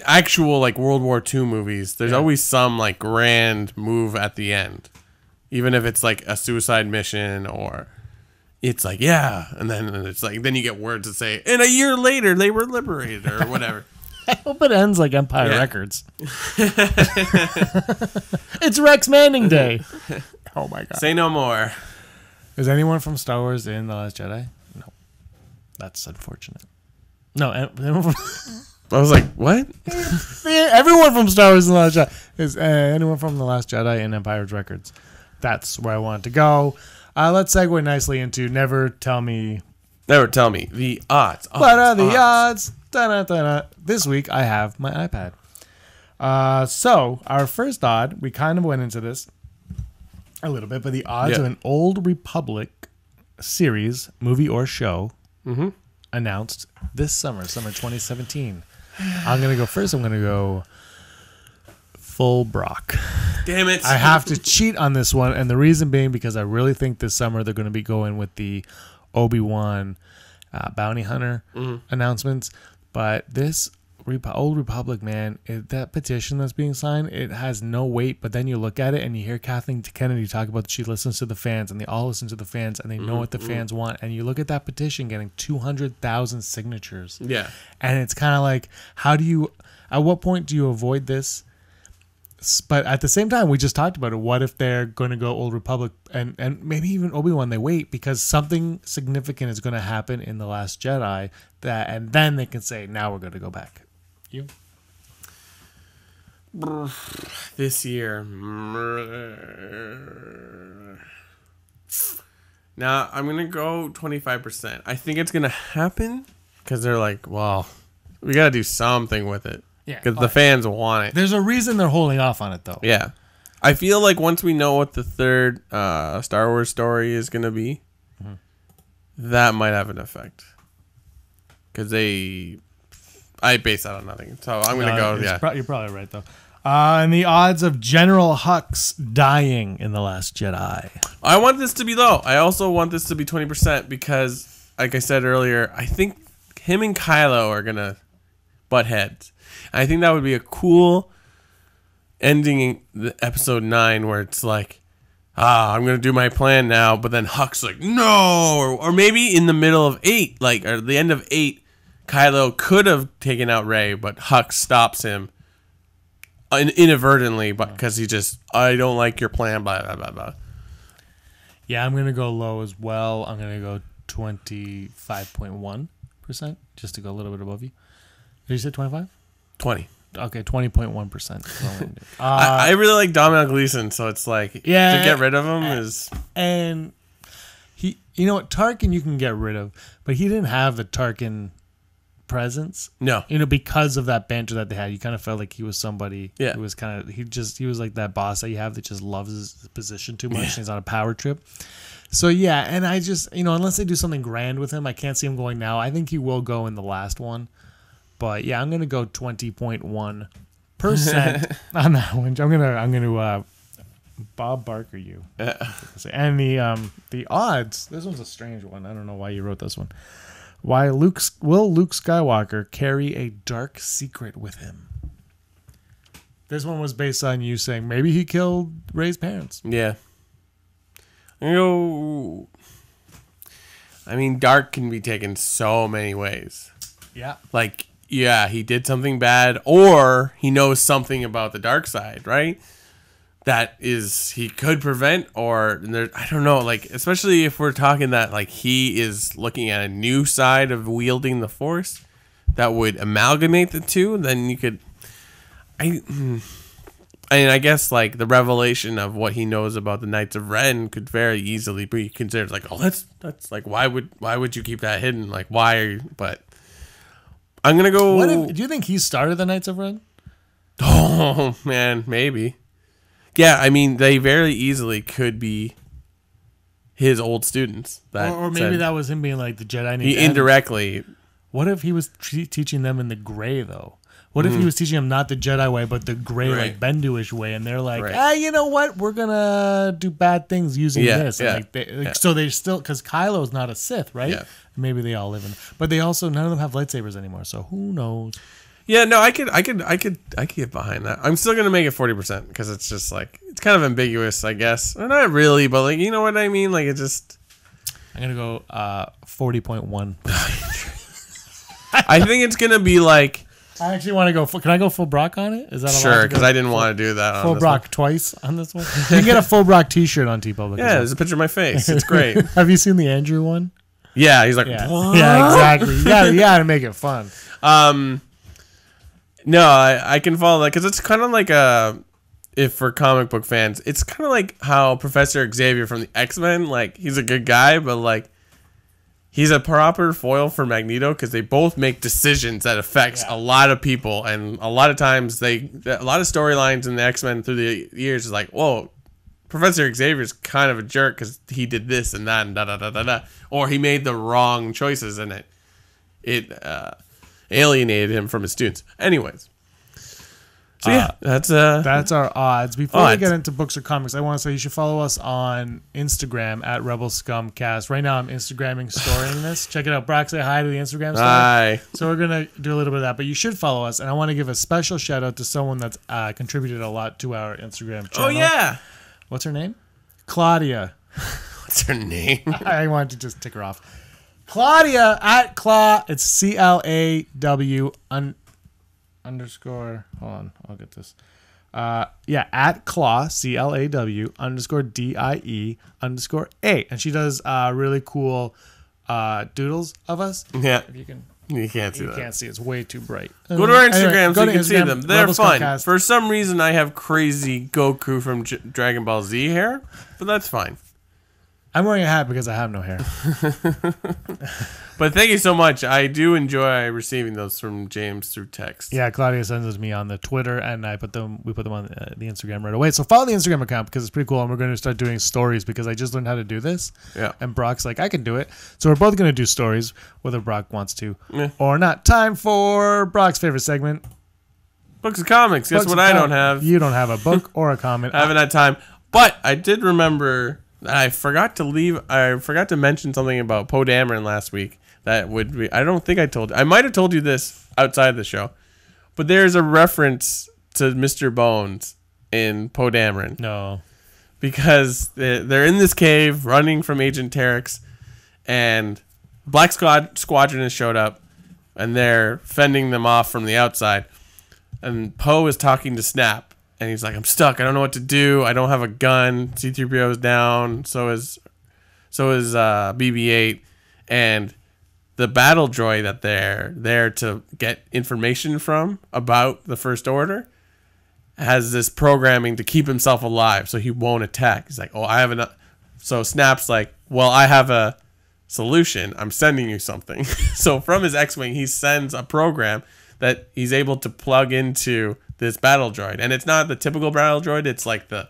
actual like World War II movies. There's always some like grand move at the end, even if it's like a suicide mission or. It's like and then it's like then you get words that say, and a year later they were liberated or whatever. I hope it ends like Empire Records. It's Rex Manning Day. Oh my god. Say no more. Is anyone from Star Wars in The Last Jedi? No. That's unfortunate. No, anyone from I was like, what? everyone from Star Wars in The Last Jedi. Is anyone from The Last Jedi in Empire's Records? That's where I want to go. Let's segue nicely into Never Tell Me The odds. What are the odds? Da-da-da-da. This week I have my iPad. So our first odd, we kind of went into this a little bit, but the odds of an Old Republic series, movie or show, announced this summer 2017. I'm gonna go first. I'm gonna go full Brock. Damn it! I have to cheat on this one, and the reason being because I really think this summer they're going to be going with the Obi-Wan bounty hunter announcements. But this Old Republic, man, that petition that's being signed, it has no weight. But then you look at it and you hear Kathleen Kennedy talk about that she listens to the fans, and they all listen to the fans, and they know what the fans want. And you look at that petition getting 200,000 signatures. Yeah. And it's kind of like, at what point do you avoid this? But at the same time, we just talked about it. What if they're going to go Old Republic and maybe even Obi-Wan, they wait because something significant is going to happen in The Last Jedi and then they can say, now we're going to go back. You? This year. Now, I'm going to go 25%. I think it's going to happen because they're like, well, we got to do something with it. Yeah, because the fans want it. There's a reason they're holding off on it, though. Yeah. I feel like once we know what the third Star Wars story is going to be, that might have an effect. Because I base that on nothing. So I'm going to go, you're probably right, though. And the odds of General Hux dying in The Last Jedi. I want this to be low. I also want this to be 20% because, like I said earlier, I think him and Kylo are going to butt heads. I think that would be a cool ending in the episode 9 where it's like, I'm going to do my plan now. But then Huck's like, no. Or maybe in the middle of 8, like, or the end of 8, Kylo could have taken out Rey, but Hux stops him inadvertently because he just, I don't like your plan, blah, blah, blah, blah. Yeah, I'm going to go low as well. I'm going to go 25.1%, just to go a little bit above you. Did you say 25? 20. Okay, 20.1%. I really like Domhnall Gleeson, so it's like to get rid of him is. And he, you know what, Tarkin you can get rid of, but he didn't have the Tarkin presence. No, because of that banter that they had, you kind of felt like he was somebody. Yeah, who was kind of he was like that boss that you have that just loves his position too much. And he's on a power trip. So yeah, and I just unless they do something grand with him, I can't see him going now. I think he will go in the last one. But yeah, I'm gonna go 20.1% on that one. I'm gonna Bob Barker you. And the odds. This one's a strange one. I don't know why you wrote this one. Why will Luke Skywalker carry a dark secret with him? This one was based on you saying maybe he killed Rey's parents. Yeah. I mean, dark can be taken so many ways. Yeah. Like. Yeah, he did something bad, or he knows something about the dark side, right? That is, he could prevent, or I don't know, like, especially if we're talking that, like, he is looking at a new side of wielding the Force that would amalgamate the two, then you could, I guess, like, the revelation of what he knows about the Knights of Ren could very easily be considered, like, oh, that's like, why would you keep that hidden? Like, why are you, but... I'm going to go... do you think he started the Knights of Ren? Oh, man, maybe. Yeah, I mean, they very easily could be his old students. Or maybe that was him being like, the Jedi need he to end. indirectly... What if he was teaching them in the gray, though? What if he was teaching them not the Jedi way, but the gray, like, Bendu-ish way, and they're like, you know what? We're going to do bad things using this. And so they still... Because Kylo's not a Sith, right? Yeah. Maybe they all live in... But they also... None of them have lightsabers anymore, so who knows? Yeah, no, I could get behind that. I'm still going to make it 40%, because it's just, like... It's kind of ambiguous, I guess. Or not really, but, like, you know what I mean? Like, it just... I'm going to go 40.1. I think it's going to be, like... I actually want to go. Can I go full Brock on it? Is that allowed Sure, to because go I didn't want to do that on full this Brock one. twice on this one? You can get a full Brock T-shirt on TeePublic. Yeah, there's a picture of my face. It's great. Have you seen the Andrew one? Yeah, he's like, Yeah, what? yeah, exactly. You gotta make it fun. No, I can follow that because it's kind of like if for comic book fans, it's kind of like how Professor Xavier from the X-Men, like he's a good guy, but like he's a proper foil for Magneto because they both make decisions that affects a lot of people, and a lot of times a lot of storylines in the X-Men through the years is like, whoa, Professor Xavier's kind of a jerk because he did this and that and da da da da da, or he made the wrong choices and it alienated him from his students. Anyways, so yeah, that's our odds. Before we Odds. get into books or comics, I want to say you should follow us on Instagram at Rebel Scum Cast. Right now, I'm Instagramming storing this. Check it out. Brock, say hi to the Instagram story. Hi. So we're gonna do a little bit of that, but you should follow us. And I want to give a special shout out to someone that's contributed a lot to our Instagram channel. Oh yeah, What's her name? Claudia. what's her name? I wanted to just tick her off. Claudia at Claw. It's CLAW underscore. Hold on, I'll get this. At Claw CLAW underscore DIE underscore A, and she does really cool doodles of us. Yeah, If you can, you can't see you that. can't see. It's way too bright. Go to our Instagram Anyway, so go you to can see Instagram, them. They're Rebel fun. Scumcast. For some reason, I have crazy Goku from Dragon Ball Z hair, but that's fine. I'm wearing a hat because I have no hair. But thank you so much. I do enjoy receiving those from James through text. Yeah, Claudia sends them to me on the Twitter, and we put them on the Instagram right away. So follow the Instagram account because it's pretty cool, and we're going to start doing stories because I just learned how to do this. Yeah. And Brock's like, I can do it. So we're both going to do stories, whether Brock wants to Yeah. or not. Time for Brock's favorite segment. Books and comics. Guess Books what and I com- don't have? You don't have a book or a comment. I haven't had time. But I did remember that I forgot to mention something about Poe Dameron last week. That would be, I don't think I told you. I might have told you this outside the show. But there's a reference to Mr. Bones in Poe Dameron. No. Because they're in this cave running from Agent Terex, and Black Squadron has showed up, and they're fending them off from the outside. And Poe is talking to Snap, and he's like, I'm stuck. I don't know what to do. I don't have a gun. C-3PO is down. So is BB-8. And the battle droid that they're there to get information from about the First Order has this programming to keep himself alive so he won't attack. He's like, oh, I have enough. So Snap's like, well, I have a solution. I'm sending you something. So from his X-Wing, he sends a program that he's able to plug into this battle droid. And it's not the typical battle droid. It's like the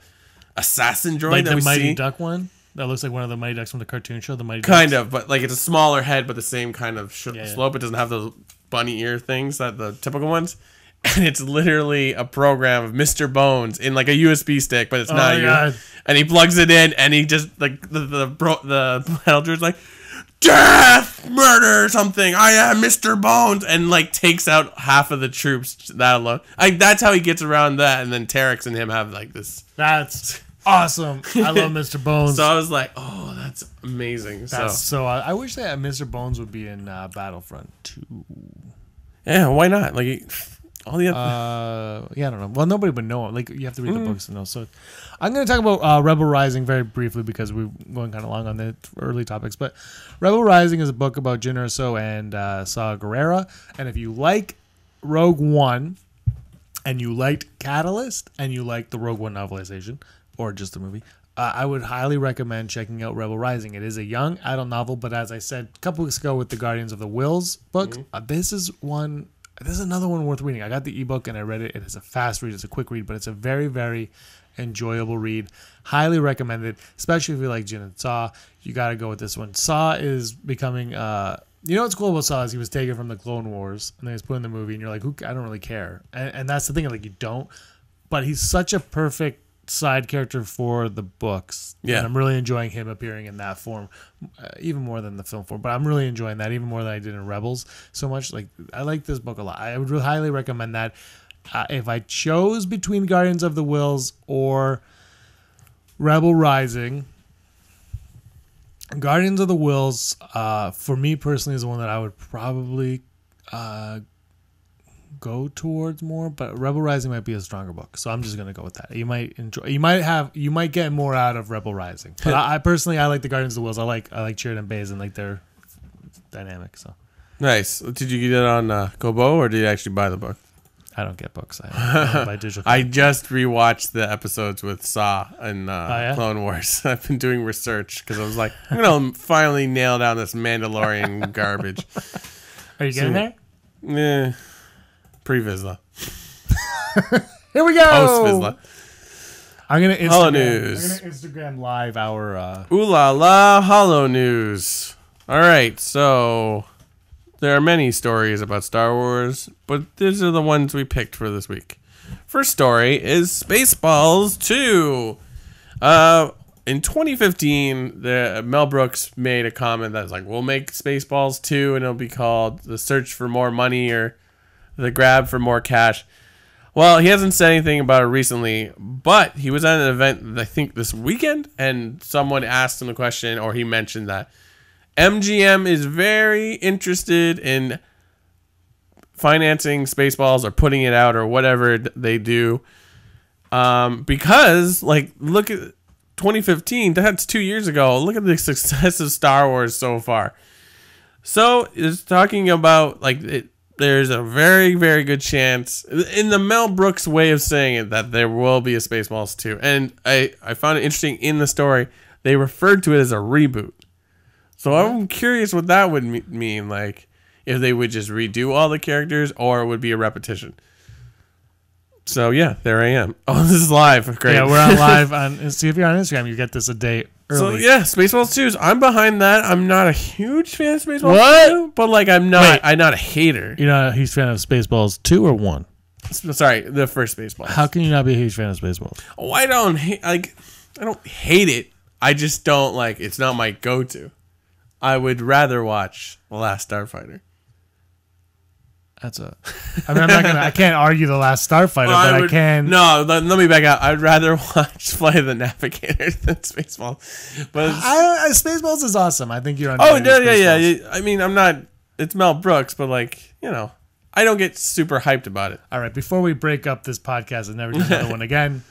assassin droid Like that the we Mighty see. Duck one? That looks like one of the Mighty Ducks from the cartoon show, the Mighty Kind Ducks. of, but like it's a smaller head, but the same kind of Yeah. slope. It doesn't have those bunny ear things that the typical ones. And it's literally a program of Mr. Bones in like a USB stick, but it's not my God. And he plugs it in, and he just like the battle droid's like, death, murder, something. I am Mr. Bones, and like takes out half of the troops. That alone, that's how he gets around that. And then Terex and him have like this. That's awesome. I love Mr. Bones. So I was like, oh, that's amazing. So I wish that Mr. Bones would be in Battlefront 2. Yeah, why not? Like all the other. I don't know. Well, nobody would know it. Like you have to read the books to know. So I'm going to talk about Rebel Rising very briefly because we're going kind of long on the early topics. But Rebel Rising is a book about Jyn Erso and Saw Gerrera. And if you like Rogue One, and you liked Catalyst, and you liked the Rogue One novelization, or just the movie, I would highly recommend checking out Rebel Rising. It is a young adult novel, but as I said a couple weeks ago with the Guardians of the Wills book, this is another one worth reading. I got the ebook and I read it. It is a fast read. It's a quick read, but it's a very, very enjoyable read. Highly recommended, especially if you like Jyn and Saw. You got to go with this one. Saw is becoming... you know what's cool about Saw is he was taken from the Clone Wars and then he's put in the movie and you're like, I don't really care. And that's the thing, like you don't. But he's such a perfect side character for the books. Yeah. And I'm really enjoying him appearing in that form, even more than the film form. But I'm really enjoying that even more than I did in Rebels so much. Like I like this book a lot. I would highly recommend that. If I chose between Guardians of the Wills or Rebel Rising, Guardians of the Wills, for me personally, is the one that I would probably go towards more, but Rebel Rising might be a stronger book, so I'm just gonna go with that. You might enjoy. You might get more out of Rebel Rising. But I personally, I like the Guardians of the Wills. I like Cheered and Bays and like their dynamic. So nice. Did you get it on Kobo or did you actually buy the book? I don't get books. I buy digital. I just rewatched the episodes with Saw and yeah? Clone Wars. I've been doing research because I was like, I'm gonna finally nail down this Mandalorian garbage. Are you getting there? Yeah. Pre-Vizsla. Here we go. Post-Vizsla. I'm gonna Holo News. I'm gonna Instagram live our. Ooh la la, Holo News. All right, so there are many stories about Star Wars, but these are the ones we picked for this week. First story is Spaceballs 2. In 2015, Mel Brooks made a comment that's like, we'll make Spaceballs 2 and it'll be called The Search for More Money or The Grab for More Cash. Well, he hasn't said anything about it recently, but he was at an event, I think, this weekend, and someone asked him the question, or he mentioned that MGM is very interested in financing Spaceballs or putting it out or whatever they do. Because, like, look at 2015, that's 2 years ago. Look at the success of Star Wars so far. So it's talking about, like, there's a very, very good chance, in the Mel Brooks way of saying it, that there will be a Spaceballs 2. And I found it interesting in the story, they referred to it as a reboot. So I'm curious what that would mean, like, if they would just redo all the characters or it would be a repetition. So, yeah, there I am. Oh, this is live. Great. Yeah, we're on live. See if you're on Instagram, you get this a day early. So, yeah, Spaceballs 2. I'm behind that. I'm not a huge fan of Spaceballs 2, but, like, I'm not a hater. You're not a huge fan of Spaceballs 2 or 1? Sorry, the first Spaceballs. How can you not be a huge fan of Spaceballs? Oh, I don't hate it. I just don't, like, it's not my go-to. I would rather watch The Last Starfighter. I can't argue The Last Starfighter, but I can. No, let me back out. I'd rather watch Flight of the Navigator than Spaceballs. But Spaceballs is awesome. I think you're on. Oh, yeah. I mean, I'm not. It's Mel Brooks, but like, you know, I don't get super hyped about it. All right, before we break up this podcast and never do another one again.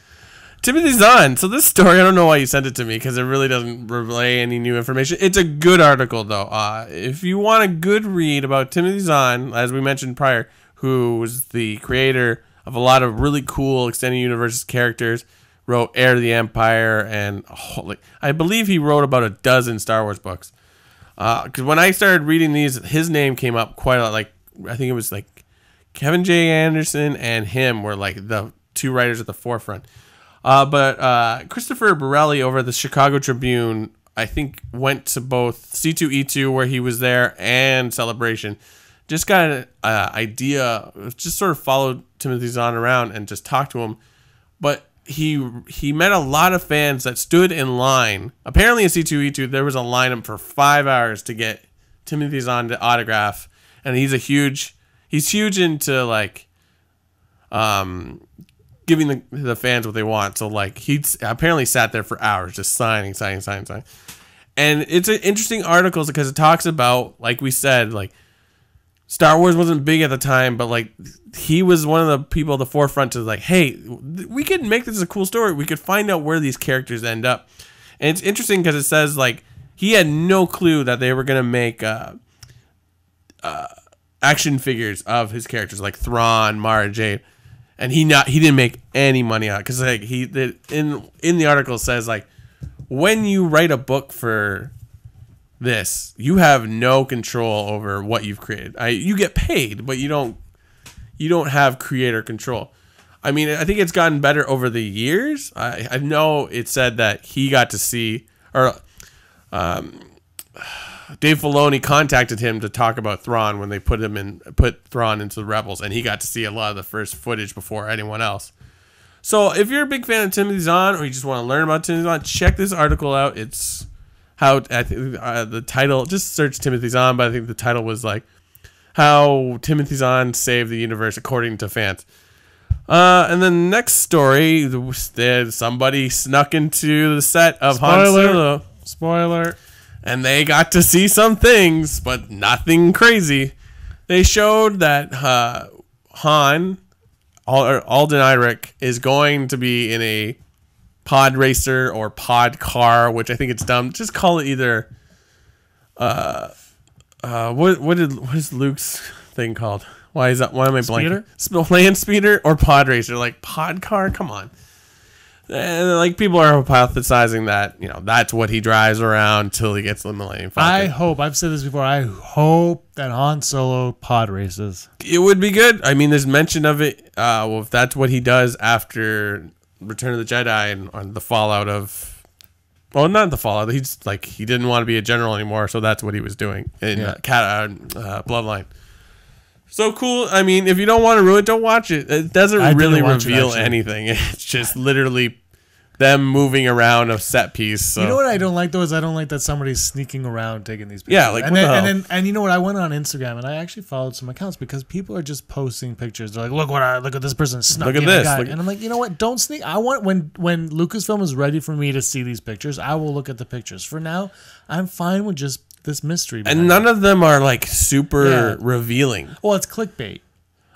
Timothy Zahn. So this story, I don't know why you sent it to me because it really doesn't relay any new information. It's a good article, though. If you want a good read about Timothy Zahn, as we mentioned prior, who was the creator of a lot of really cool extended universe characters, wrote Heir to the Empire, and I believe he wrote about a dozen Star Wars books. Because when I started reading these, his name came up quite a lot. Like, I think it was like Kevin J. Anderson and him were like the two writers at the forefront. But Christopher Borelli over at the Chicago Tribune, I think, went to both C2E2 where he was there and Celebration. Just got an idea, just sort of followed Timothy Zahn around and just talked to him. But he met a lot of fans that stood in line. Apparently at C2E2 there was a lineup for 5 hours to get Timothy Zahn to autograph, and he's huge into like giving the fans what they want. So like he apparently sat there for hours just signing. And it's an interesting article because it talks about, like we said, like Star Wars wasn't big at the time, but like he was one of the people at the forefront to like, hey, we could make this a cool story. We could find out where these characters end up. And it's interesting because it says like he had no clue that they were going to make action figures of his characters like Thrawn, Mara Jade. And he didn't make any money on it because like in the article says like when you write a book for this, you have no control over what you've created. You get paid, but you don't have creator control. I mean, I think it's gotten better over the years. I know it said that he got to see, or Dave Filoni contacted him to talk about Thrawn when they put Thrawn into the Rebels, and he got to see a lot of the first footage before anyone else. So if you're a big fan of Timothy Zahn, or you just want to learn about Timothy Zahn, check this article out. It's how I think the title, just search Timothy Zahn, but I think the title was like how Timothy Zahn saved the universe according to fans. And the next story, somebody snuck into the set of Han Solo. Spoiler. And they got to see some things, but nothing crazy. They showed that Han, Alden Ehrenreich, is going to be in a pod racer or pod car, which I think it's dumb. Just call it either. What is Luke's thing called? Why am I blanking? Land speeder or pod racer? Like pod car? Come on. And like people are hypothesizing that that's what he drives around till he gets the Millennium Falcon. I've said this before. I hope that Han Solo pod races. It would be good. I mean, there's mention of it. Well, if that's what he does after Return of the Jedi and on the fallout of, well, not the fallout. He's like he didn't want to be a general anymore, so that's what he was doing in Bloodline. So cool. I mean, if you don't want to ruin it, don't watch it. It doesn't really reveal anything. It's just literally them moving around a set piece. So. You know what I don't like though is I don't like that somebody's sneaking around taking these pictures. Yeah, like and you know what? I went on Instagram and I actually followed some accounts because people are just posting pictures. They're like, look at this person snuck in. And I'm like, you know what? Don't sneak. I want when Lucasfilm is ready for me to see these pictures, I will look at the pictures. For now, I'm fine with just this mystery. And none of them are like super revealing. Well, it's clickbait.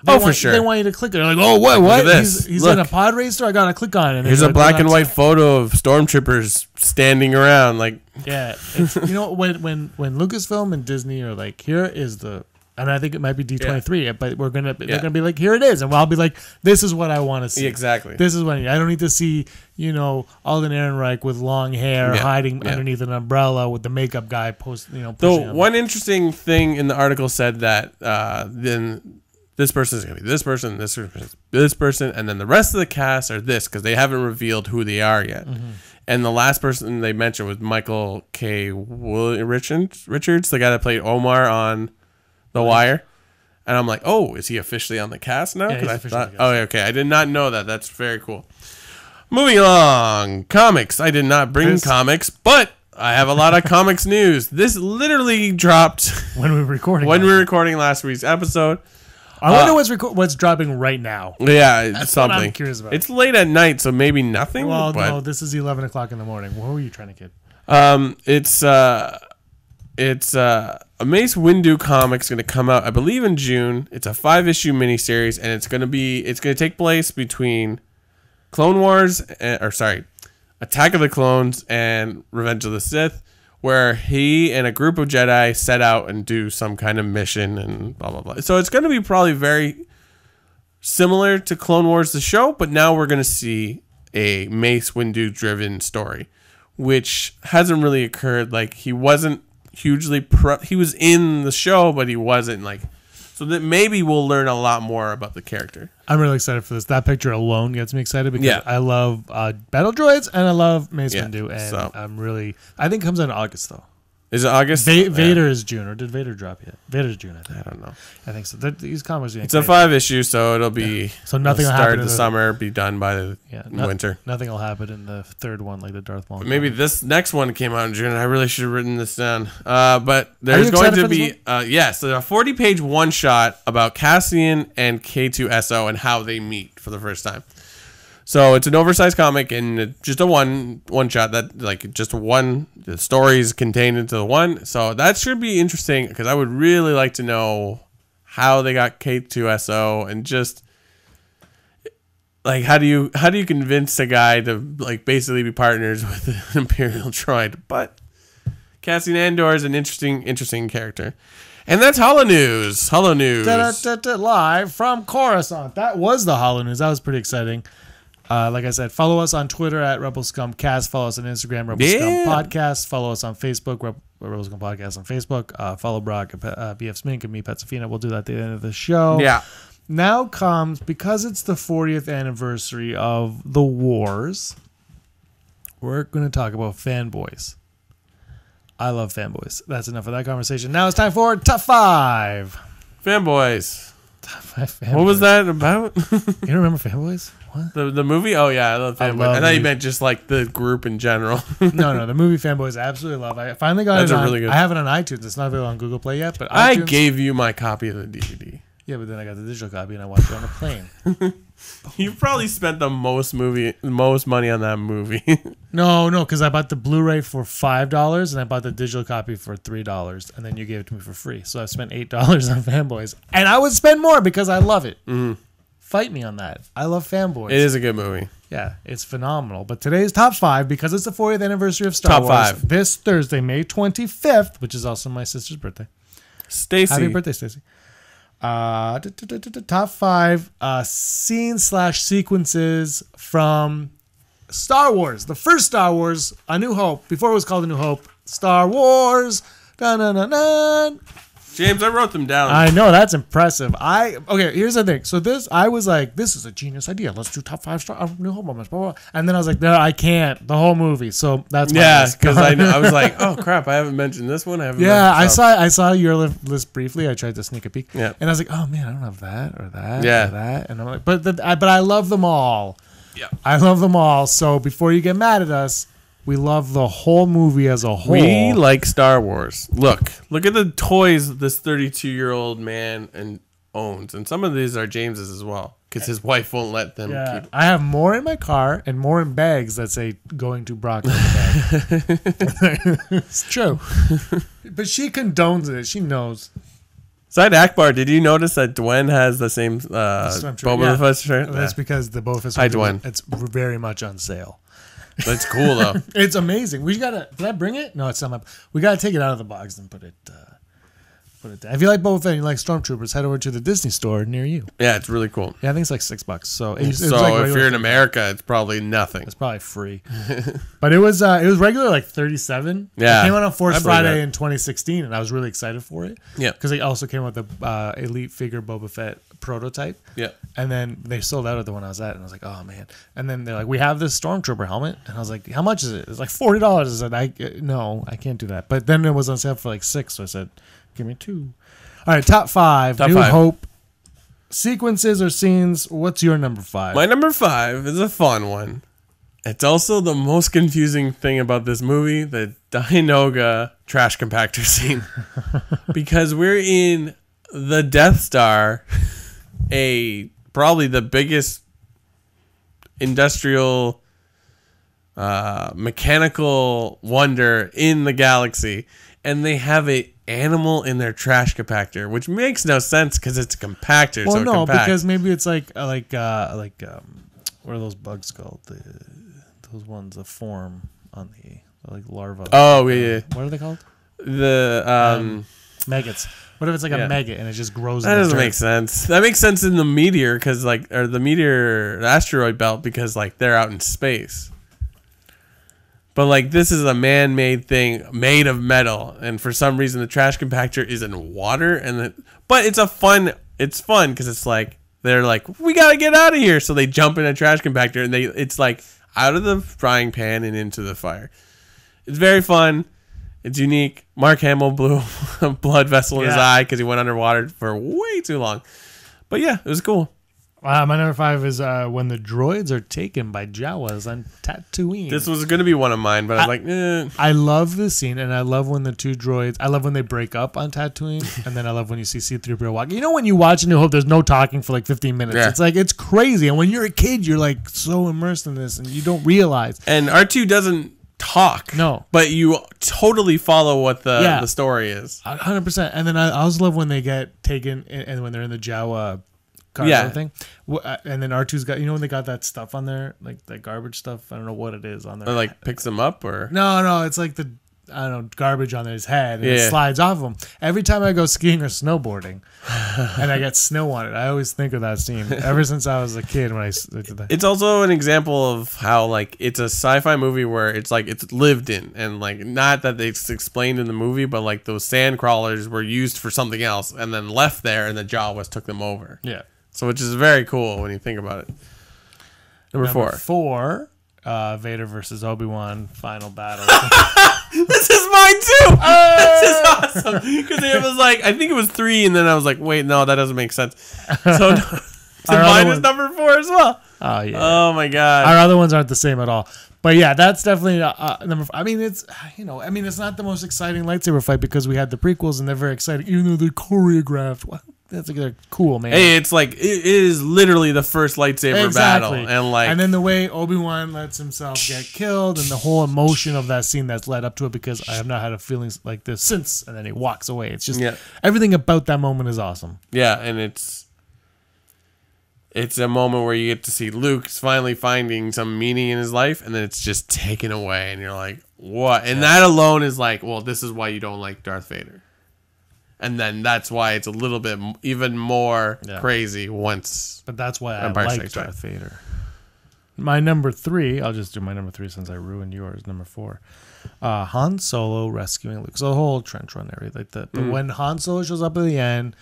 For sure. They want you to click it. They're like, oh, what? He's in a pod racer? I got to click on it. Here's a black and white photo of stormtroopers standing around. Like, yeah. When Lucasfilm and Disney are like, here is the, and I think it might be D23, but they're going to be like, here it is. And I'll be like, this is what I want to see. Exactly. This is what I don't need to see, Alden Ehrenreich with long hair hiding underneath an umbrella with the makeup guy pushing him. One interesting thing in the article said that then this person is going to be this person, this person, and then the rest of the cast are this because they haven't revealed who they are yet. Mm-hmm. And the last person they mentioned was Michael K. Richards, the guy that played Omar on The Wire. And I'm like, oh, is he officially on the cast now? Yeah, he's okay. I did not know that. That's very cool. Moving along, comics. I did not bring comics, but I have a lot of comics news. This literally dropped when we were recording. Last week's episode. I wonder what's dropping right now. Yeah, that's something. What I'm curious about. It's late at night, so maybe nothing. Well, no, this is 11 o'clock in the morning. What were you trying to get? It's a Mace Windu comic's going to come out, I believe, in June. It's a 5-issue miniseries, and it's going to take place between Clone Wars, Attack of the Clones and Revenge of the Sith, where he and a group of Jedi set out and do some kind of mission and blah, blah, blah. So it's going to be probably very similar to Clone Wars, the show, but now we're going to see a Mace Windu-driven story, which hasn't really occurred. Like, he wasn't hugely... he was in the show, but he wasn't, like... So that maybe we'll learn a lot more about the character. I'm really excited for this. That picture alone gets me excited because I love battle droids and I love Mace Windu. And I think it comes out in August, though. Is it August? Vader is June, or did Vader drop yet? Vader's June, I think. I don't know. I think so. These comics. It's a 5-issue, so it'll be. So nothing will happen in the summer, be done by the winter. Nothing will happen in the third one, like the Darth Maul. But maybe this next one came out in June. I really should have written this down. But there's going to be so a 40-page one-shot about Cassian and K2SO and how they meet for the first time. So it's an oversized comic and just a one shot that the stories contained into the one. So that should be interesting because I would really like to know how they got K2SO and just like how do you convince a guy to like basically be partners with an Imperial droid? But Cassian Andor is an interesting character. And that's Holo News. Live from Coruscant. That was the Holo News. That was pretty exciting. Like I said, follow us on Twitter at Rebel Scum Cast. Follow us on Instagram, Rebel Scum Podcast. Follow us on Facebook, Rebel Scum Podcast on Facebook. Follow Brock, BF Smink, and me, Pet Safina. We'll do that at the end of the show. Yeah. Now comes, because it's the 40th anniversary of the wars, we're going to talk about fanboys. I love fanboys. That's enough of that conversation. Now it's time for Top 5. Fanboys. Top 5 fanboys. What was that about? You don't remember Fanboys? What? The movie? Oh, yeah. I love Fanboys. I thought you meant just like the group in general. No. The movie Fanboys I absolutely love. I finally got it on. Really good. I have it on iTunes. It's not available on Google Play yet, but I gave you my copy of the DVD. Yeah, but then I got the digital copy and I watched it on a plane. You probably spent the most money on that movie. No, because I bought the Blu-ray for $5 and I bought the digital copy for $3, and then you gave it to me for free. So I spent $8 on Fanboys, and I would spend more because I love it. Mm-hmm. Fight me on that. I love Fanboys. It is a good movie. Yeah, it's phenomenal. But today's top 5, because it's the 40th anniversary of Star Wars. Top 5 this Thursday, May 25th, which is also my sister's birthday. Stacy. Happy birthday, Stacy. Top 5 scenes/sequences from Star Wars. The first Star Wars, A New Hope. Before it was called A New Hope. Star Wars. Dun-dun-dun-dun. James, I wrote them down. I know, that's impressive. Okay, here's the thing. So I was like, this is a genius idea. Let's do top 5 Star New Hope moments. Blah, blah, blah. And then I was like, no, I can't. The whole movie. So that's my list. Because I was like, oh crap, I haven't mentioned this one. I saw your list briefly. I tried to sneak a peek. Yeah. And I was like, oh man, I don't have that or that or that. And I'm like, but I love them all. Yeah. I love them all. So before you get mad at us, we love the whole movie as a whole. We like Star Wars. Look at the toys this 32-year-old man owns, and some of these are James's as well, because his wife won't let them keep. I have more in my car and more in bags that say "going to Brock" on the bag. It's true, but she condones it. She knows. Side Akbar, did you notice that Dwayne has the same Boba Fett shirt? That's because the Boba Fett. Hi, Dwayne. It's very much on sale. That's cool though. It's amazing. We gotta. Did I bring it? No, it's not. We gotta take it out of the box and put it. If you like Boba Fett and you like Stormtroopers, head over to the Disney store near you. Yeah, it's really cool. Yeah, I think it's like $6. So if you're in America, it's probably nothing. It's probably free. But it was regular like $37. Yeah, it came out on Force Friday in 2016, and I was really excited for it. Yeah, because they also came with the Elite figure Boba Fett prototype. Yeah, and then they sold out at the one I was at, and I was like, oh man. And then they're like, we have this Stormtrooper helmet, and I was like, how much is it? It's like $40. I said, no, I can't do that. But then it was on sale for like $6, so I said, give me 2. All right, top 5. New Hope sequences or scenes. What's your number 5? My number 5 is a fun one. It's also the most confusing thing about this movie, the Dianoga trash compactor scene. Because we're in the Death Star, probably the biggest industrial mechanical wonder in the galaxy, and they have a animal in their trash compactor, which makes no sense because it's a compactor. Well, so no, compact. because maybe it's like what are those bugs called? Those ones that form on the like larvae. Oh yeah. What are they called? The maggots. What if it's like a maggot and it just grows? That doesn't make sense. That makes sense in the meteor the asteroid belt, because like they're out in space. But like this is a man-made thing made of metal, and for some reason the trash compactor is in water, but it's fun because it's like they're like, we gotta get out of here, so they jump in a trash compactor and it's like out of the frying pan and into the fire. It's very fun. It's unique. Mark Hamill blew a blood vessel in his eye because he went underwater for way too long. But yeah, it was cool. My number 5 is when the droids are taken by Jawas on Tatooine. This was going to be one of mine, but I was like, eh. I love this scene, and I love when the two droids, I love when they break up on Tatooine, and then I love when you see C-3PO walking. You know when you watch A New Hope, there's no talking for like 15 minutes. Yeah. It's like, it's crazy. And when you're a kid, you're like so immersed in this, and you don't realize. And R2 doesn't talk. No. But you totally follow what the story is. 100%. And then I also love when they get taken, and when they're in the Jawa cargo thing, and then R2's got, when they got that stuff on there, like that garbage stuff, I don't know what it is on there. Or like picks them up, or no, it's like the garbage on his head, and it slides off of him. Every time I go skiing or snowboarding and I get snow on it, I always think of that scene. Ever since I was a kid, when I did that. It's also an example of how like it's a sci-fi movie where it's like it's lived in, and like not that it's explained in the movie, but like those sand crawlers were used for something else and then left there, and the Jawas took them over. Yeah. So, which is very cool when you think about it. Number 4. Vader versus Obi-Wan final battle. This is mine too. This is awesome. Because it was like, I think it was 3, and then I was like, wait, no, that doesn't make sense. So mine is number 4 as well. Oh yeah. Oh my god. Our other ones aren't the same at all. But yeah, that's definitely number 5. I mean, it's it's not the most exciting lightsaber fight because we had the prequels and they're very exciting, even though they're choreographed. Well, they're cool, man. Hey, it's like it is literally the first lightsaber battle, and then the way Obi-Wan lets himself get killed, and the whole emotion of that scene that's led up to it, because I have not had a feeling like this since. And then he walks away. It's just everything about that moment is awesome. Yeah, and it's a moment where you get to see Luke finally finding some meaning in his life, and then it's just taken away, and you're like, what? And that alone is like, well, this is why you don't like Darth Vader. And then that's why it's a little bit even more crazy once. But that's why I like Darth Vader. My number 3, I'll just do my number 3 since I ruined yours. Number 4, Han Solo rescuing Luke. So the whole trench run area, like that. But when Han Solo shows up at the end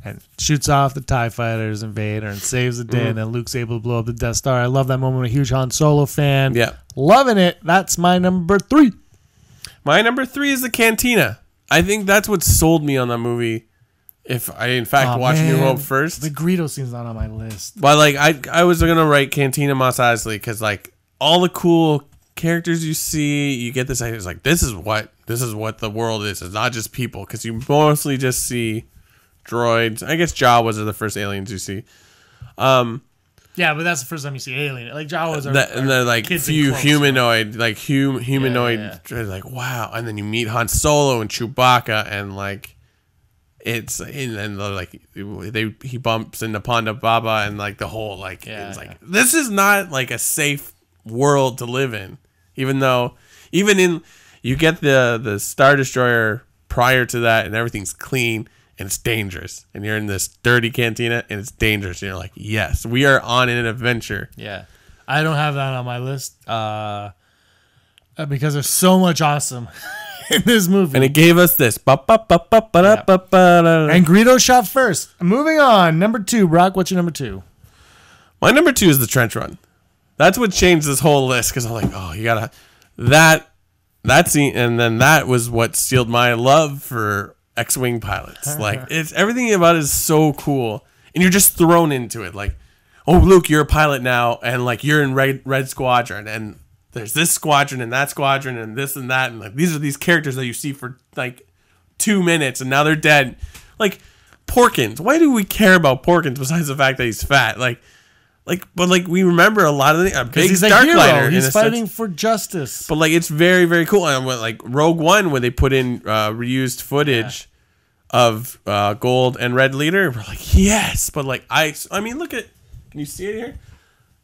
and shoots off the TIE fighters and Vader and saves the day, and then Luke's able to blow up the Death Star. I love that moment. I'm a huge Han Solo fan. Yeah, loving it. That's my number 3. My number 3 is the Cantina. I think that's what sold me on that movie. If I, in fact, watched New Hope first. The Greedo scene's not on my list. But, like, I was going to write Cantina Mos Eisley because, like, all the cool characters you see, you get this idea. It's like, this is what the world is. It's not just people, because you mostly just see droids. I guess Jawas are the first aliens you see. Yeah, but that's the first time you see alien. Like Jawas are, and they're like few humanoid, like humanoid. Like wow, and then you meet Han Solo and Chewbacca, and like it's and like he bumps into Ponda Baba, and like the whole like it's like this is not like a safe world to live in. Even though you get the Star Destroyer prior to that, and everything's clean. And it's dangerous. And you're in this dirty cantina, and it's dangerous. And you're like, yes, we are on an adventure. Yeah. I don't have that on my list because there's so much awesome in this movie. And it gave us this. And Greedo shot first. Moving on. Number 2. Brock, what's your number 2? My number 2 is the trench run. That's what changed this whole list, because I'm like, oh, you got to... That scene, and then that was what sealed my love for X-Wing pilots. Like, it's everything about it is so cool, and you're just thrown into it. Like, oh, Luke, you're a pilot now, and like you're in Red Squadron, and there's this squadron and that squadron and this and that, and like these are these characters that you see for like 2 minutes, and now they're dead. Like Porkins, why do we care about Porkins besides the fact that he's fat? But we remember a lot of the big he's Dark Lighter. He's fighting for justice. But like it's very, very cool. And like Rogue One, when they put in reused footage of Gold and Red Leader, we're like, yes. But like I mean, look at. Can you see it here?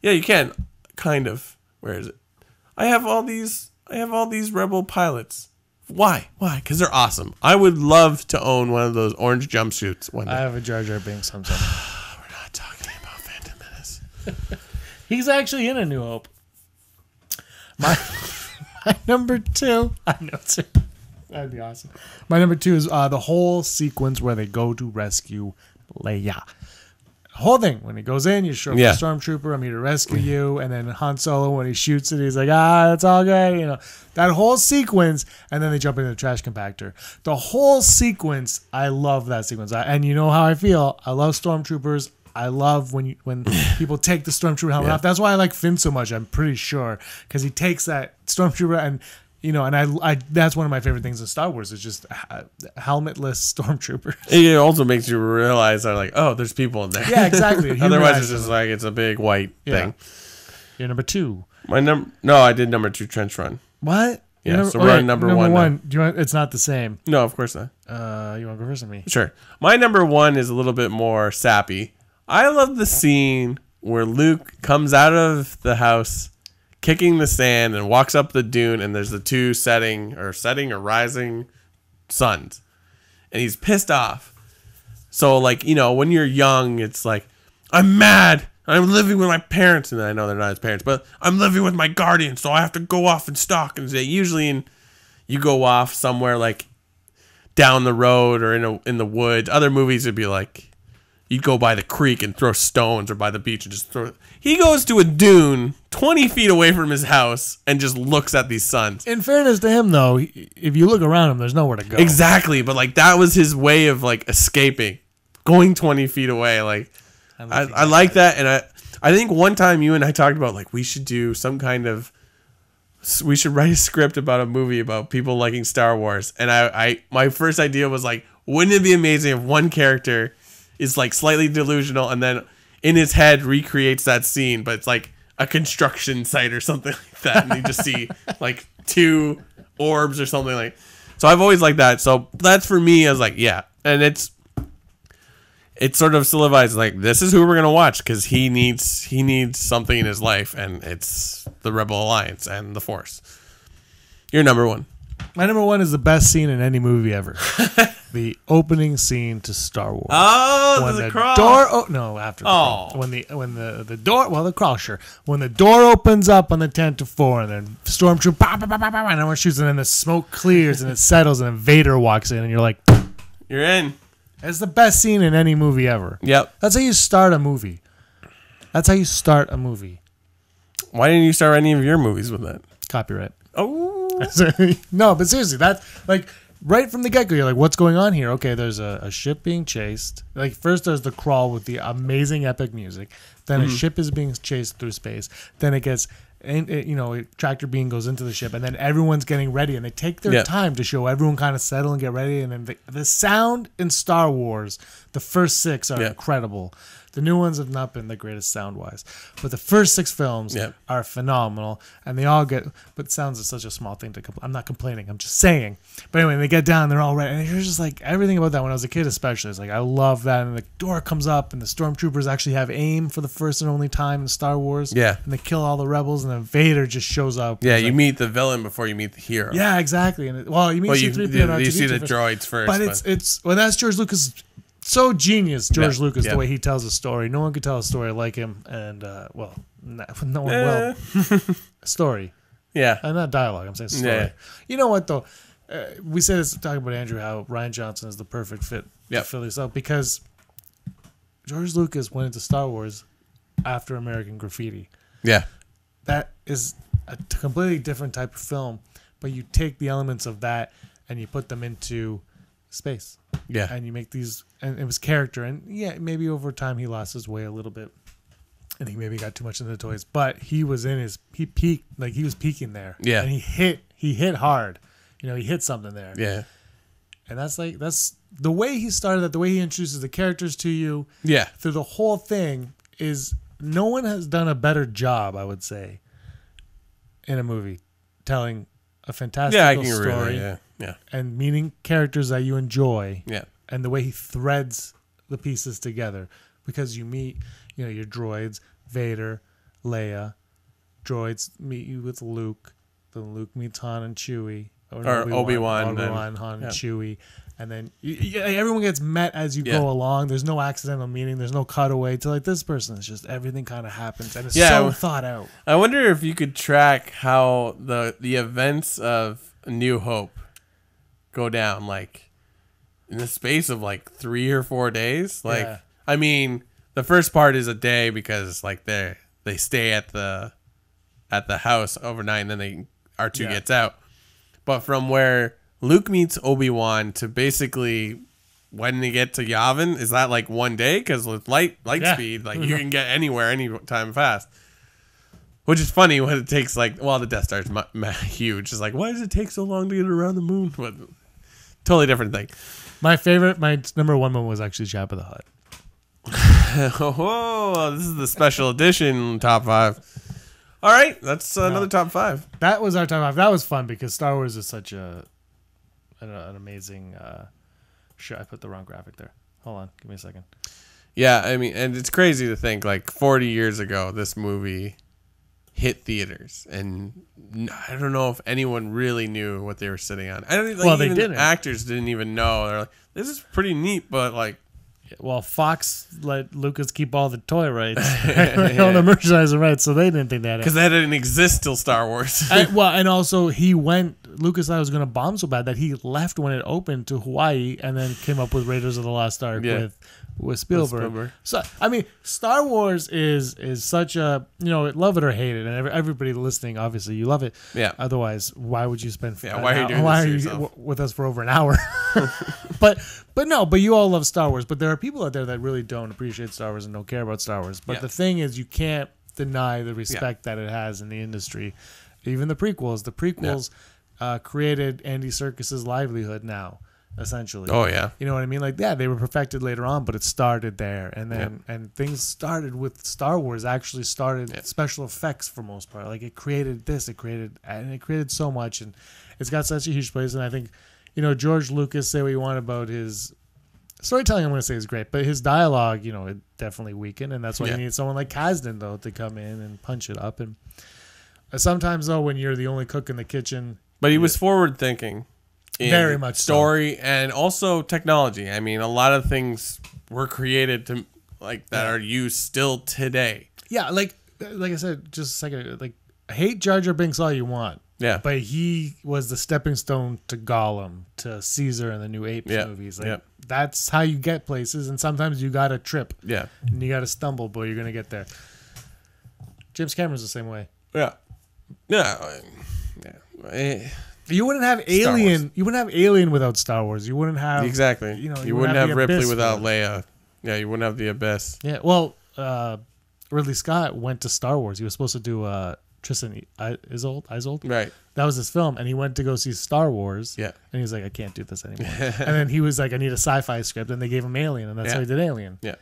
Yeah, you can. Kind of. Where is it? I have all these Rebel pilots. Why? Because they're awesome. I would love to own one of those orange jumpsuits one day. I have a Jar Jar Binks sometime. We're not talking about Phantom Menace. He's actually in A New Hope. My number 2. I know, too. That'd be awesome. My number 2 is the whole sequence where they go to rescue Leia. The whole thing. When he goes in, you show up the stormtrooper, I'm here to rescue you. And then Han Solo, when he shoots it, he's like, it's all good. You know, that whole sequence. And then they jump into the trash compactor. The whole sequence, I love that sequence. And you know how I feel. I love stormtroopers. I love when people take the stormtrooper helmet off. That's why I like Finn so much, I'm pretty sure. Because he takes that stormtrooper and... You know, and I that's one of my favorite things in Star Wars is just helmetless stormtroopers. It also makes you realize that, like, oh, there's people in there. Yeah, exactly. Otherwise, it's just like it's a big white thing. You're number 2. No, I did number 2 trench run. What? Yeah, so we're on number 1. Do you want? It's not the same. No, of course not. You want to go first or me? Sure. My number 1 is a little bit more sappy. I love the scene where Luke comes out of the house, kicking the sand, and walks up the dune, and there's the 2 setting or rising suns, and he's pissed off. So, like, you know, when you're young, it's like, I'm mad, I'm living with my parents, and I know they're not his parents, but I'm living with my guardian, so I have to go off and stalk. And usually you go off somewhere like down the road or in the woods. Other movies would be like, you'd go by the creek and throw stones, or by the beach and just throw. He goes to a dune 20 feet away from his house and just looks at these suns. In fairness to him, though, if you look around him, there's nowhere to go. Exactly, but like that was his way of like escaping, going 20 feet away. Like I like that, and I think one time you and I talked about like we should write a script about a movie about people liking Star Wars, and my first idea was like, wouldn't it be amazing if one character is like slightly delusional, and then in his head recreates that scene, but it's like a construction site or something like that, and you just see like 2 orbs or something like. So I've always liked that. So that's for me. I was like, yeah, and it sort of solidifies like this is who we're gonna watch because he needs something in his life, and it's the Rebel Alliance and the Force. Your number 1. My number 1 is the best scene in any movie ever. The opening scene to Star Wars. Oh, when the the crawl. door. No, after the crawl. When the door. Well, the crawl, sure. When the door opens up on the Tantive 4, and then Stormtrooper, and everyone shoots, and then the smoke clears and it settles, and then Vader walks in, and you're like, you're in. It's the best scene in any movie ever. Yep. That's how you start a movie. Why didn't you start any of your movies with that? Copyright. Oh. No, but seriously, that's like right from the get-go. You're like, what's going on here? Okay, there's a ship being chased. Like first there's the crawl with the amazing epic music. Then a ship is being chased through space. Then it gets, a tractor beam goes into the ship, and then everyone's getting ready, and they take their time to show everyone kind of settle and get ready. And then the sound in Star Wars, the first 6 are incredible. The new ones have not been the greatest sound-wise. But the first 6 films are phenomenal. And they all get... But sounds is such a small thing to... I'm not complaining. I'm just saying. But anyway, they get down. They're all ready. And you're just like... Everything about that when I was a kid especially. It's like, I love that. And the door comes up. And the stormtroopers actually have aim for the first and only time in Star Wars. Yeah. And they kill all the rebels. And then Vader just shows up. Yeah, you meet the villain before you meet the hero. Yeah, exactly. And you meet C-3PO and you see the droids first. But it's... Well, that's George Lucas... So genius, George Lucas, the way he tells a story. No one could tell a story like him, and no one will. Story, not dialogue. I'm saying story. Yeah. You know what though? We said this talking about Andrew, how Rian Johnson is the perfect fit to fill this out because George Lucas went into Star Wars after American Graffiti. Yeah, that is a completely different type of film, but you take the elements of that and you put them into space. Yeah. And you make these, and it was character, and maybe over time he lost his way a little bit, and he maybe got too much into the toys, but he was he peaked, like he was peaking there. Yeah. And he hit hard. He hit something there. Yeah. And that's the way he started that, the way he introduces the characters to you. Yeah. Through the whole thing is no one has done a better job, I would say, in a movie telling a fantastical story. Yeah. And meeting characters that you enjoy. Yeah. And the way he threads the pieces together. Because you meet, your droids, Vader, Leia. Droids meet you with Luke. Then Luke meets Han and Chewie. Or Obi-Wan, Han and Chewie. And then everyone gets met as you go along. There's no accidental meeting. There's no cutaway to like this person. It's just everything kind of happens. And it's so thought out. I wonder if you could track how the events of A New Hope go down like in the space of like 3 or 4 days. Like, I mean, the first part is a day because like they stay at the house overnight, and then R2 gets out. But from where Luke meets Obi-Wan to basically when they get to Yavin, is that like 1 day? Because with light speed, like you can get anywhere anytime fast. Which is funny when it takes like, well, the Death Star's huge. It's like, why does it take so long to get around the moon? But totally different thing. My number 1 moment was actually Jabba the Hutt. Oh, this is the special edition top 5. All right, that's another top 5. That was our top 5. That was fun because Star Wars is such an amazing show. I put the wrong graphic there. Hold on, give me a second. Yeah, I mean, and it's crazy to think like 40 years ago, this movie hit theaters, and I don't know if anyone really knew what they were sitting on. I don't. Like, they didn't. Actors didn't even know. They're like, "This is pretty neat," but like, well, Fox let Lucas keep all the toy rights, all the merchandising rights, so they didn't think that because that didn't exist till Star Wars. And also Lucas thought it was going to bomb so bad that he left when it opened to Hawaii, and then came up with Raiders of the Lost Ark with Spielberg. So I mean, Star Wars is such a love it or hate it, and everybody listening, obviously you love it. Yeah. Otherwise, why would you spend? Why are you doing this with us for over an hour? but you all love Star Wars. But there are people out there that really don't appreciate Star Wars and don't care about Star Wars. But the thing is, you can't deny the respect that it has in the industry. Even the prequels. The prequels created Andy Serkis's livelihood now. essentially. Oh yeah. You know what I mean? Like, yeah, they were perfected later on, but it started there, and then and things started with Star Wars. Actually, started special effects for most part. Like, it created this, it created so much, and it's got such a huge place. And I think, you know, George Lucas, say what you want about his storytelling, I'm going to say is great, but his dialogue, you know, it definitely weakened, and that's why you need someone like Kasdan though to come in and punch it up. And sometimes though, when you're the only cook in the kitchen, but he was forward thinking. Very much story and also technology. I mean, a lot of things were created to like that are used still today. Yeah, like I said just a second ago, like, hate Jar Jar Binks all you want. Yeah. But he was the stepping stone to Gollum, to Caesar in the New Apes movies. Like, that's how you get places, and sometimes you got to trip. Yeah. And you got to stumble, but you're going to get there. James Cameron's the same way. Yeah. Yeah. You wouldn't have Alien. You wouldn't have Alien without Star Wars. You wouldn't have you know. You wouldn't have Ripley without Leia. Yeah, you wouldn't have the Abyss. Yeah. Well, Ridley Scott went to Star Wars. He was supposed to do Tristan Isolde. Right. That was his film, and he went to go see Star Wars. Yeah. And he was like, I can't do this anymore. And then he was like, I need a sci-fi script, and they gave him Alien, and that's how he did Alien. Yeah.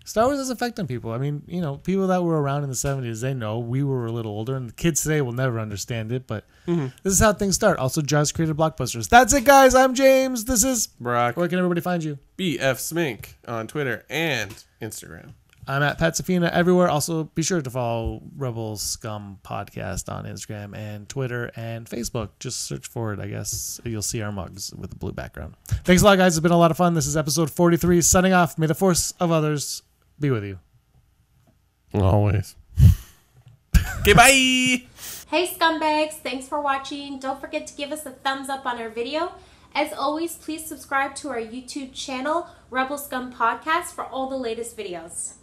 Star Wars has effect on people. I mean, you know, people that were around in the 70s, they know. We were a little older, and the kids today will never understand it, but this is how things start. Also, Jaws created blockbusters. That's it, guys. I'm James. This is Brock. Where can everybody find you? BF Smink on Twitter and Instagram. I'm at Pat Safina everywhere. Also, be sure to follow Rebel Scum Podcast on Instagram and Twitter and Facebook. Just search for it, I guess. You'll see our mugs with the blue background. Thanks a lot, guys. It's been a lot of fun. This is episode 43. Signing off. May the force of others be with you. Always. Okay, bye. Hey, scumbags. Thanks for watching. Don't forget to give us a thumbs up on our video. As always, please subscribe to our YouTube channel, Rebel Scum Podcast, for all the latest videos.